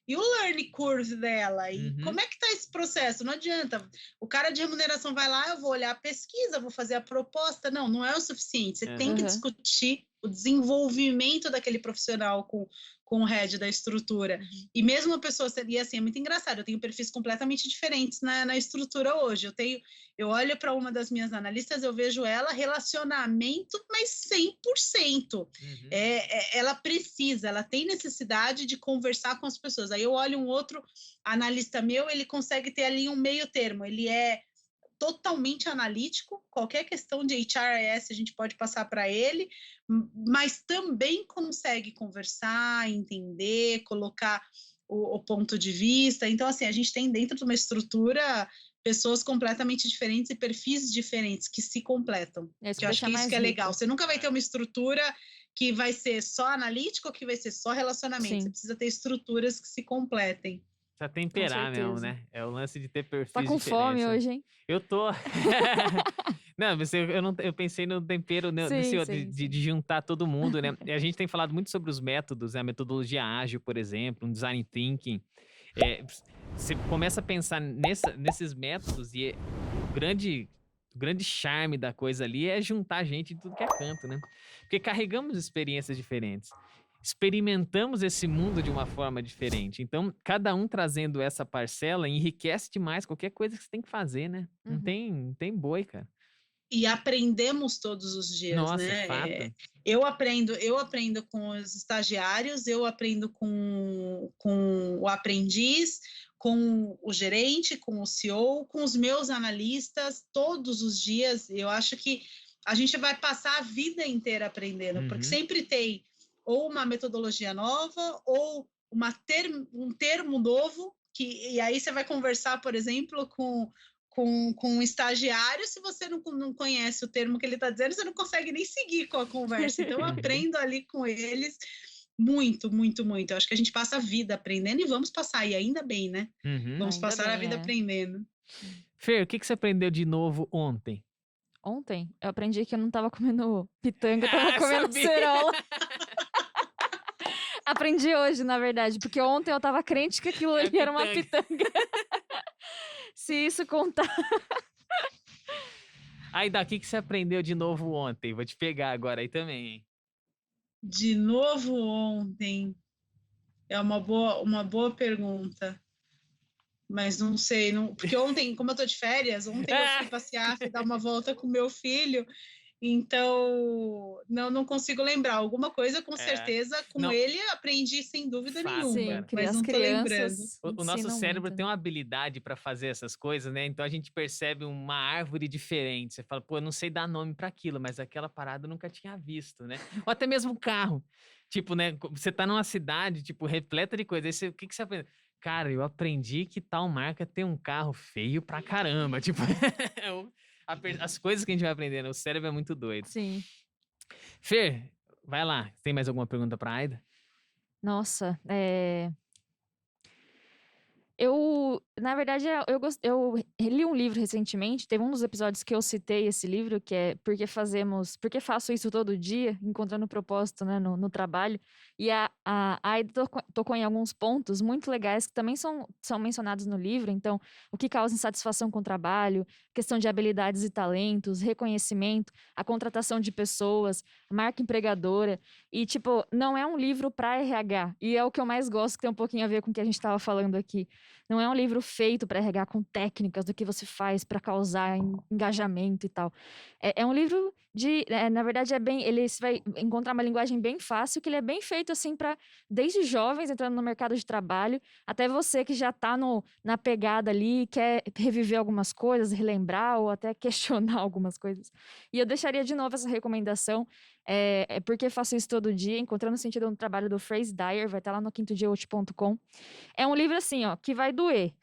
E o learning curve dela? E como é que está esse processo? Não adianta. O cara de remuneração vai lá, eu vou olhar a pesquisa, vou fazer a proposta. Não é o suficiente. Você tem que discutir o desenvolvimento daquele profissional com o head da estrutura. E mesmo a pessoa... E assim, é muito engraçado. Eu tenho perfis completamente diferentes na estrutura hoje. Eu olho para uma das minhas analistas, eu vejo ela relacionamento, mas 100%. Ela tem necessidade de conversar com as pessoas. Aí eu olho um outro analista meu, ele consegue ter ali um meio termo. Ele é totalmente analítico, qualquer questão de HRIS a gente pode passar para ele, mas também consegue conversar, entender, colocar o ponto de vista. Então, assim, a gente tem dentro de uma estrutura pessoas completamente diferentes e perfis diferentes que se completam. Eu acho que isso que é legal. Você nunca vai ter uma estrutura que vai ser só analítica ou que vai ser só relacionamento. Sim. Você precisa ter estruturas que se completem. Precisa temperar mesmo, né? É o lance de ter perfis Tá com fome hoje, hein? Eu tô. Não, eu pensei no tempero, de juntar todo mundo, né? A gente tem falado muito sobre os métodos, né? A metodologia ágil, por exemplo, um design thinking. Você começa a pensar nesses métodos e o grande charme da coisa ali é juntar gente de tudo que é canto, né? Porque carregamos experiências diferentes. Experimentamos esse mundo de uma forma diferente. Então, cada um trazendo essa parcela enriquece demais qualquer coisa que você tem que fazer, né? Não tem boi, cara. E aprendemos todos os dias, Nossa, né? Fato. Eu aprendo com os estagiários, eu aprendo com o aprendiz, com o gerente, com o CEO, com os meus analistas, todos os dias. Eu acho que a gente vai passar a vida inteira aprendendo, porque sempre tem ou uma metodologia nova, ou um termo novo, e aí você vai conversar, por exemplo, com um estagiário, se você não conhece o termo que ele está dizendo, você não consegue nem seguir com a conversa. Então, eu aprendo ali com eles muito, muito, muito. Eu acho que a gente passa a vida aprendendo e vamos passar, e ainda bem, né? Vamos ainda passar a vida aprendendo. Fer, o que você aprendeu de novo ontem? Ontem? Eu aprendi que eu não tava comendo pitanga, eu tava comendo cerola. Aprendi hoje, na verdade, porque ontem eu tava crente que aquilo ali era uma pitanga. Se isso contar. Aí, daqui que você aprendeu de novo ontem? Vou te pegar agora aí também, hein? De novo ontem? É uma boa pergunta. Mas não sei, porque ontem, como eu tô de férias, ontem eu fui passear, fui dar uma volta com meu filho, então não consigo lembrar. Alguma coisa, com certeza, com ele aprendi sem dúvida nenhuma, sim, mas não tô lembrando. O nosso cérebro tem uma habilidade para fazer essas coisas, né? Então a gente percebe uma árvore diferente. Você fala, pô, eu não sei dar nome para aquilo, mas aquela parada eu nunca tinha visto, né? Ou até mesmo um carro. Tipo, né? Você tá numa cidade, tipo, repleta de coisas. Aí o que você aprende? Cara, eu aprendi que tal marca tem um carro feio pra caramba. Tipo, as coisas que a gente vai aprendendo. O cérebro é muito doido. Sim. Fer, vai lá. Tem mais alguma pergunta pra Aida? Nossa, Na verdade, eu li um livro recentemente, teve um dos episódios que eu citei esse livro, que é Porque Faço Isso Todo Dia, encontrando propósito, né, no trabalho, e a Aida tocou em alguns pontos muito legais que também são mencionados no livro, então, o que causa insatisfação com o trabalho, questão de habilidades e talentos, reconhecimento, a contratação de pessoas, marca empregadora, e, tipo, não é um livro para RH, e é o que eu mais gosto, que tem um pouquinho a ver com o que a gente estava falando aqui. Não é um livro feito para RH com técnicas do que você faz para causar engajamento e tal. É um livro na verdade, você vai encontrar uma linguagem bem fácil, que ele é bem feito assim para desde jovens entrando no mercado de trabalho, até você que já está na pegada ali, quer reviver algumas coisas, relembrar ou até questionar algumas coisas. E eu deixaria de novo essa recomendação. Porque faço isso todo dia, encontrando sentido no trabalho do Phrase Dyer, vai estar lá no quintodiaútil.com. É um livro assim, ó, que vai doer.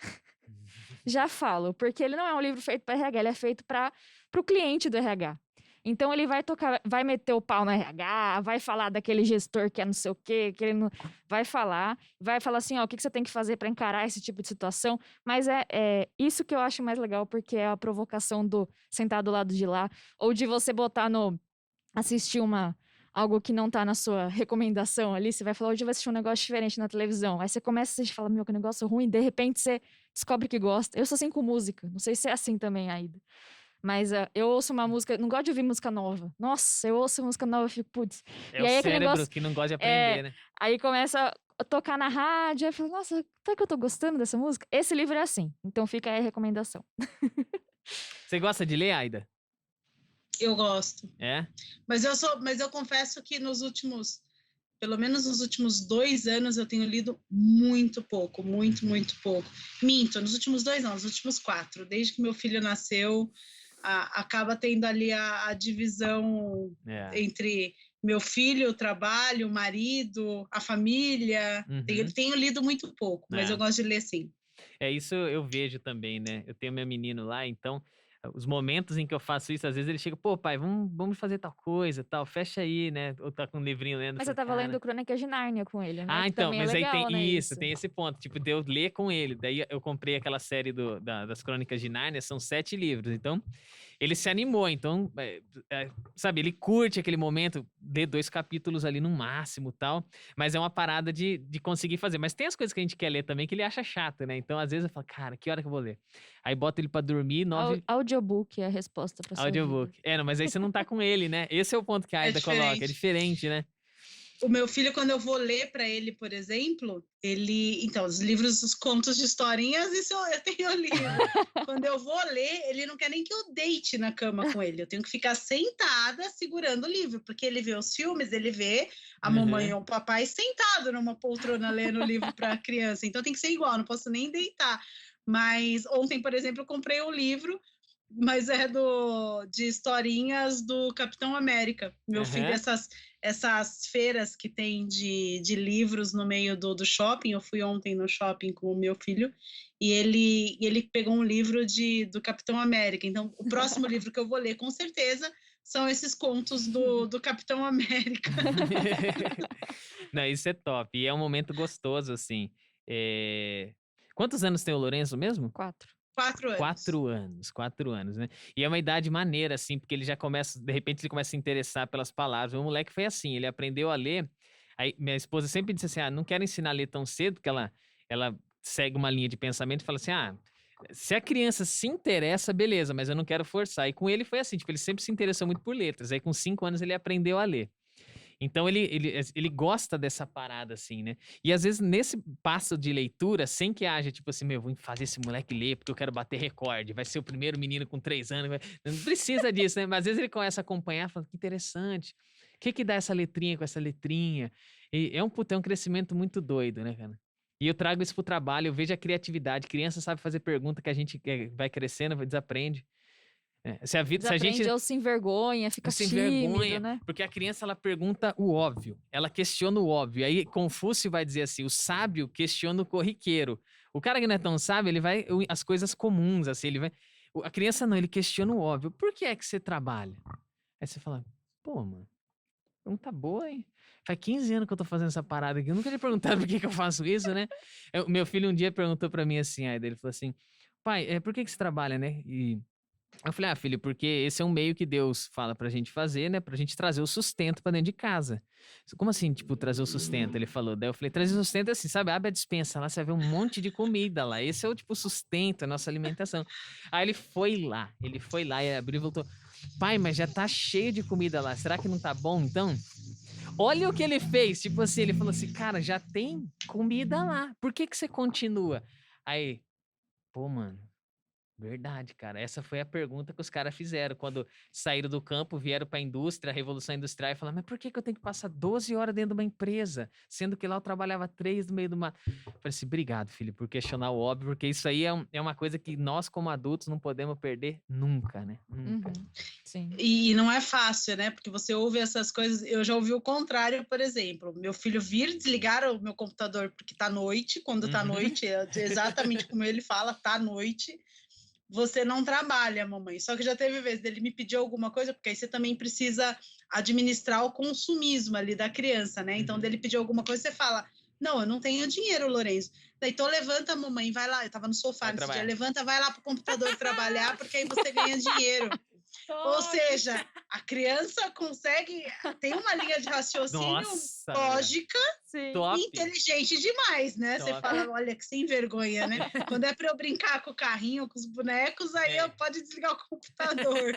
Já falo, porque ele não é um livro feito para RH, ele é feito para o cliente do RH. Então ele vai meter o pau no RH, vai falar daquele gestor que é não sei o quê, que ele não vai falar assim, ó, o que você tem que fazer para encarar esse tipo de situação, mas é isso que eu acho mais legal, porque é a provocação do sentar do lado de lá, ou de você botar assistir algo que não tá na sua recomendação ali, você vai falar, hoje eu vou assistir um negócio diferente na televisão. Aí você começa a assistir e fala, meu, que negócio ruim, de repente você descobre que gosta. Eu sou assim com música, não sei se é assim também, Aida. Mas eu ouço uma música, não gosto de ouvir música nova. Nossa, eu ouço música nova e fico, putz. É E o aí aquele cérebro negócio, que não gosta de aprender, né? aí começa a tocar na rádio, aí eu falo, nossa, será que eu tô gostando dessa música? Esse livro é assim, então fica aí a recomendação. Você gosta de ler, Aida? Eu gosto. É? Mas eu confesso que pelo menos nos últimos 2 anos, eu tenho lido muito pouco, muito pouco. Minto, nos últimos 2 não, nos últimos 4. Desde que meu filho nasceu, acaba tendo ali a divisão entre meu filho, o trabalho, o marido, a família. Tenho lido muito pouco, mas eu gosto de ler sim. Isso eu vejo também, né? Eu tenho meu menino lá, então os momentos em que eu faço isso, às vezes ele chega, pô, pai, vamos fazer tal coisa, tal, fecha aí, né? Ou tá com um livrinho lendo. Mas você tava lendo Crônicas de Nárnia com ele, né? Que Então, também mas é legal, aí tem né, isso, tem esse ponto, tipo, de eu ler com ele. Daí eu comprei aquela série das Crônicas de Nárnia, são 7 livros, então ele se animou, então, sabe, ele curte aquele momento, lê 2 capítulos ali no máximo, tal, mas é uma parada de conseguir fazer. Mas tem as coisas que a gente quer ler também que ele acha chato, né? Então, às vezes eu falo, cara, que hora que eu vou ler? Aí boto ele pra dormir, 9... Audiobook é a resposta pra sua vida. Audiobook. Não, mas aí você não tá com ele, né? Esse é o ponto que a Aida coloca, é diferente, né? O meu filho, quando eu vou ler para ele, por exemplo, então, os livros, os contos de historinhas, isso eu tenho lido. Quando eu vou ler, ele não quer nem que eu deite na cama com ele. Eu tenho que ficar sentada segurando o livro, porque ele vê os filmes, ele vê a mamãe ou o papai sentado numa poltrona lendo o livro para a criança. Então tem que ser igual, não posso nem deitar. Mas ontem, por exemplo, eu comprei um livro, mas é de historinhas do Capitão América. Meu filho, essas feiras que tem de livros no meio do shopping, eu fui ontem no shopping com o meu filho, e ele pegou um livro do Capitão América. Então, o próximo livro que eu vou ler, com certeza, são esses contos do Capitão América. Não, isso é top. E é um momento gostoso, assim. Quantos anos tem o Lourenço mesmo? 4. 4 anos. 4 anos, né? E é uma idade maneira, assim, porque ele já começa, de repente, ele começa a se interessar pelas palavras. O moleque foi assim, ele aprendeu a ler. Aí minha esposa sempre disse assim: não quero ensinar a ler tão cedo, porque ela segue uma linha de pensamento e fala assim: se a criança se interessa, beleza, mas eu não quero forçar. E com ele foi assim, tipo, ele sempre se interessou muito por letras. Aí com 5 anos ele aprendeu a ler. Então ele gosta dessa parada, assim, né? E às vezes nesse passo de leitura, sem que haja, tipo assim, vou fazer esse moleque ler porque eu quero bater recorde, vai ser o primeiro menino com 3 anos. Não precisa disso, né? Mas às vezes ele começa a acompanhar e fala, que interessante. O que dá essa letrinha com essa letrinha? E é um crescimento muito doido, né, cara? E eu trago isso pro trabalho, eu vejo a criatividade. Criança sabe fazer pergunta que a gente vai crescendo, desaprende. Se a gente ou se envergonha, fica tímido, né? Porque a criança, ela pergunta o óbvio, ela questiona o óbvio. Aí Confúcio vai dizer assim, o sábio questiona o corriqueiro. O cara que não é tão sábio, ele vai as coisas comuns, assim, a criança não, ele questiona o óbvio. Por que é que você trabalha? Aí você fala, pô, mano, Pergunta boa, hein? Faz 15 anos que eu tô fazendo essa parada aqui. Eu nunca lhe perguntado por que que eu faço isso, né? Meu filho um dia perguntou pra mim assim, aí ele falou assim, pai, por que que você trabalha, né? E eu falei, filho, porque esse é um meio que Deus fala pra gente fazer, né? Pra gente trazer o sustento pra dentro de casa. Como assim, tipo, trazer o sustento? Ele falou. Daí eu falei, trazer o sustento é assim, sabe? Abre a despensa lá, você vai ver um monte de comida lá. Esse é o, tipo, sustento, a nossa alimentação. Aí ele foi lá e abriu e voltou. Pai, mas já tá cheio de comida lá. Será que não tá bom, então? Olha o que ele fez. Tipo assim, ele falou assim, cara, já tem comida lá. Por que que você continua? Aí, pô, mano. Verdade, cara. Essa foi a pergunta que os caras fizeram quando saíram do campo, vieram para a indústria, a Revolução Industrial, e falaram: mas por que que eu tenho que passar 12 horas dentro de uma empresa, sendo que lá eu trabalhava 3 no meio do mato? Eu falei assim: obrigado, filho, por questionar o óbvio, porque isso aí é uma coisa que nós, como adultos, não podemos perder nunca, né? Nunca. Sim. E não é fácil, né? Porque você ouve essas coisas. Eu já ouvi o contrário, por exemplo. Meu filho vir desligar o meu computador porque tá noite, quando tá noite, é exatamente como ele fala, tá noite. Você não trabalha, mamãe. Só que já teve vez dele me pedir alguma coisa, porque aí você também precisa administrar o consumismo ali da criança, né? Então, dele pedir alguma coisa, você fala: não, eu não tenho dinheiro, Lourenço. Daí, então levanta, mamãe, vai lá. Eu tava no sofá nesse dia, levanta, vai lá pro computador trabalhar, porque aí você ganha dinheiro. Ou seja, a criança consegue, tem uma linha de raciocínio lógica e inteligente demais, né? Você fala, olha, que sem vergonha, né? Quando é para eu brincar com o carrinho, com os bonecos, aí eu pode desligar o computador.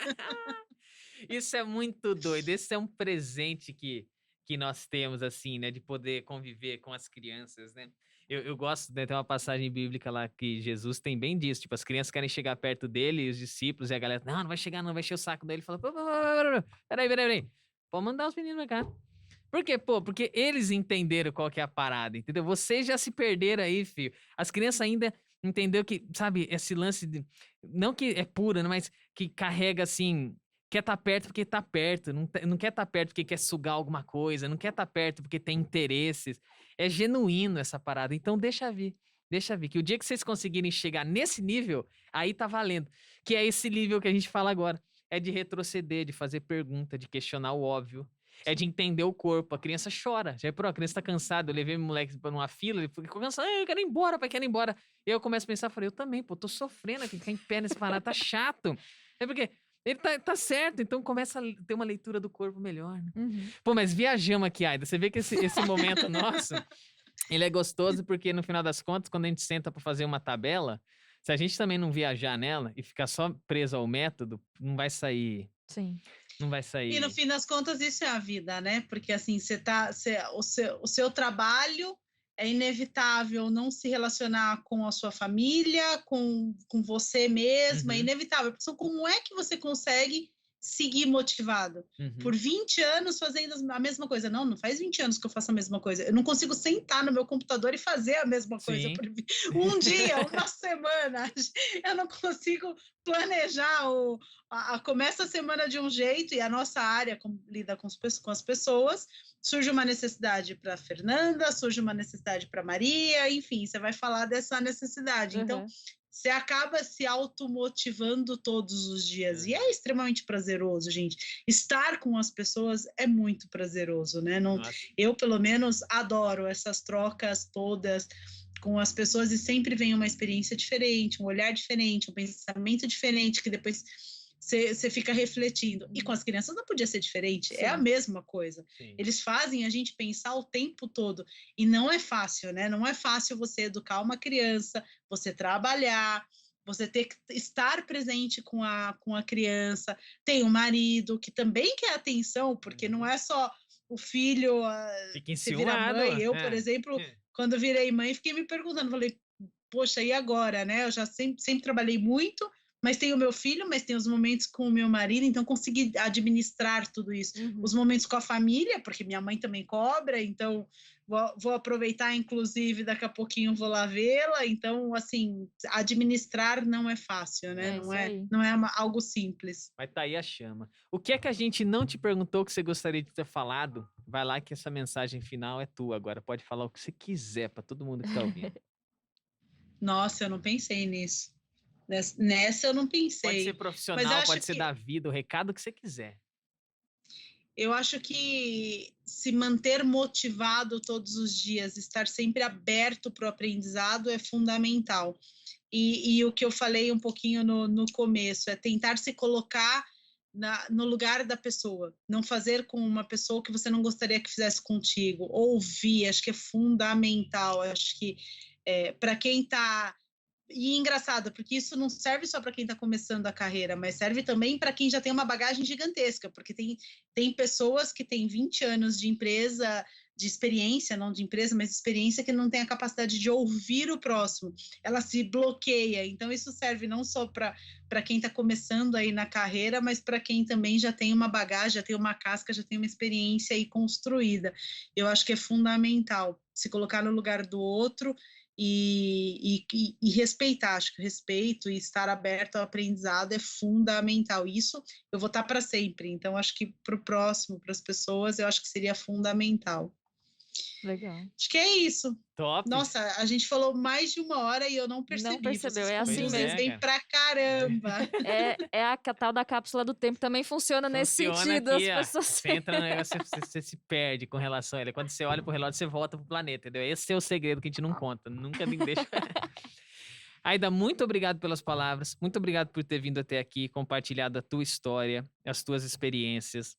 Isso é muito doido. Esse é um presente que nós temos, assim, né? De poder conviver com as crianças, né? Eu gosto, né, tem uma passagem bíblica lá que Jesus tem bem disso. Tipo, as crianças querem chegar perto dele, e os discípulos, e a galera, não vai chegar, não, vai encher o saco dele. Ele fala, peraí. Pode mandar os meninos pra cá. Por quê? Pô, porque eles entenderam qual que é a parada, entendeu? Vocês já se perderam aí, filho. As crianças ainda entenderam que, sabe, esse lance de... Não que é pura, né, mas que carrega, assim... Quer estar perto porque tá perto, não quer estar perto porque quer sugar alguma coisa, não quer estar perto porque tem interesses. É genuíno essa parada, então deixa vir, que o dia que vocês conseguirem chegar nesse nível, aí tá valendo. Que é esse nível que a gente fala agora. É de retroceder, de fazer pergunta, de questionar o óbvio. É de entender o corpo. A criança chora. Já a criança tá cansada. Eu levei meu moleque pra uma fila, ele ficou cansado. Eu quero ir embora, pai, quero ir embora. E eu começo a pensar, falei, eu também, pô, tô sofrendo aqui, ficar em pé nesse parada, tá chato. É porque ele tá certo, então começa a ter uma leitura do corpo melhor, né? Pô, mas viajamos aqui, Aida. Você vê que esse momento nosso, ele é gostoso porque, no final das contas, quando a gente senta pra fazer uma tabela, se a gente também não viajar nela e ficar só preso ao método, não vai sair... Sim. Não vai sair. E no fim das contas, isso é a vida, né? Porque assim, o seu trabalho é inevitável não se relacionar com a sua família, com você mesma, é inevitável. Porque como é que você consegue seguir motivado? Por 20 anos fazendo a mesma coisa. Não faz 20 anos que eu faço a mesma coisa. Eu não consigo sentar no meu computador e fazer a mesma coisa por um dia, uma semana. Eu não consigo planejar começa a semana de um jeito e a nossa área lida com as pessoas, surge uma necessidade para Fernanda, surge uma necessidade para Maria, enfim, você vai falar dessa necessidade. Então, você acaba se automotivando todos os dias. E é extremamente prazeroso, gente. Estar com as pessoas é muito prazeroso, né? Eu, pelo menos, adoro essas trocas todas com as pessoas e sempre vem uma experiência diferente, um olhar diferente, um pensamento diferente, que depois você fica refletindo. E com as crianças não podia ser diferente, é a mesma coisa. Eles fazem a gente pensar o tempo todo. E não é fácil, né? Não é fácil você educar uma criança, você trabalhar, você ter que estar presente com a criança. Tem o marido que também quer atenção, porque não é só o filho se virar mãe. Eu, por exemplo, quando virei mãe, fiquei me perguntando, falei, poxa, e agora, né? Eu já sempre trabalhei muito, mas tenho o meu filho, mas tenho os momentos com o meu marido, então consegui administrar tudo isso. Os momentos com a família, porque minha mãe também cobra, então vou aproveitar, inclusive, daqui a pouquinho vou lá vê-la, então, assim, administrar não é fácil, né? Não é algo simples. Mas tá aí a chama. O que é que a gente não te perguntou que você gostaria de ter falado? Vai lá que essa mensagem final é tua agora, pode falar o que você quiser para todo mundo que tá ouvindo. Nossa, eu não pensei nisso. Nessa eu não pensei. Pode ser profissional, pode ser da vida, o recado que você quiser. Eu acho que se manter motivado todos os dias, estar sempre aberto para o aprendizado é fundamental. E o que eu falei um pouquinho no começo é tentar se colocar no lugar da pessoa, não fazer com uma pessoa que você não gostaria que fizesse contigo, ouvir, acho que é fundamental, acho que para quem está. E engraçado, porque isso não serve só para quem está começando a carreira, mas serve também para quem já tem uma bagagem gigantesca, porque tem pessoas que têm 20 anos de empresa, de experiência, não de empresa, mas de experiência, que não tem a capacidade de ouvir o próximo, ela se bloqueia. Então, isso serve não só para quem está começando aí na carreira, mas para quem também já tem uma bagagem, já tem uma casca, já tem uma experiência aí construída. Eu acho que é fundamental se colocar no lugar do outro e respeitar. Acho que o respeito e estar aberto ao aprendizado é fundamental. Isso eu vou estar para sempre. Então, acho que para o próximo, para as pessoas, eu acho que seria fundamental. Legal. Acho que é isso. Top. Nossa, a gente falou mais de 1 hora e eu não percebi. Não percebeu, Vocês é assim conduzem mesmo. pra caramba. É a tal da cápsula do tempo, também funciona nesse sentido. Aqui, as pessoas... Você entra no negócio, você se perde com relação a ele. Quando você olha pro relógio, você volta pro planeta, entendeu? Esse é o segredo que a gente não conta. Nunca me deixa. Aida, muito obrigado pelas palavras. Muito obrigado por ter vindo até aqui, compartilhado a tua história, as tuas experiências.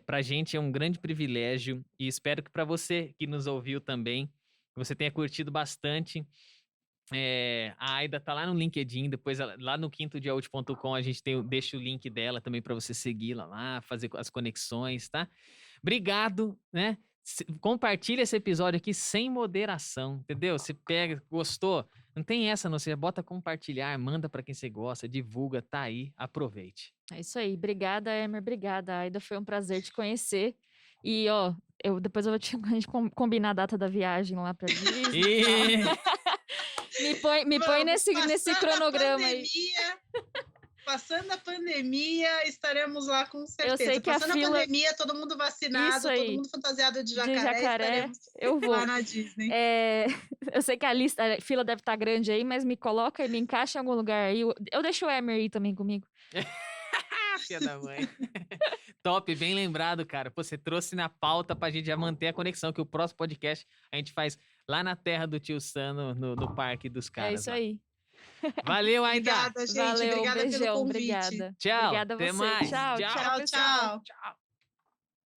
Pra gente é um grande privilégio e espero que para você que nos ouviu também, que você tenha curtido bastante. A Aida tá lá no LinkedIn, depois lá no quintodeaútil.com a gente deixa o link dela também para você segui-la lá, fazer as conexões, tá? Obrigado, né? Compartilha esse episódio aqui sem moderação, entendeu? Você pega, gostou? Não tem essa, não. Você bota compartilhar, manda para quem você gosta, divulga, tá aí, aproveite. É isso aí. Obrigada, Emer. Obrigada, Aida. Foi um prazer te conhecer. E, ó, depois a gente combinar a data da viagem lá pra Disney. Me põe nesse cronograma aí. Passando a pandemia, estaremos lá com certeza. Eu sei que passando a pandemia, todo mundo vacinado, todo mundo fantasiado de jacaré, eu vou lá na Disney. Eu sei que a fila deve estar grande aí, mas me coloca e me encaixa em algum lugar aí. Eu deixo o Emer aí também comigo. Filha da mãe. Top, bem lembrado, cara. Pô, você trouxe na pauta pra gente já manter a conexão, que o próximo podcast a gente faz lá na terra do tio Sam, no parque dos caras. É isso aí. Valeu, Aida. Obrigada, gente. Valeu, obrigada beijão, pelo convite. obrigada. Tchau. Obrigada a até você. mais. Tchau. Tchau. Tchau.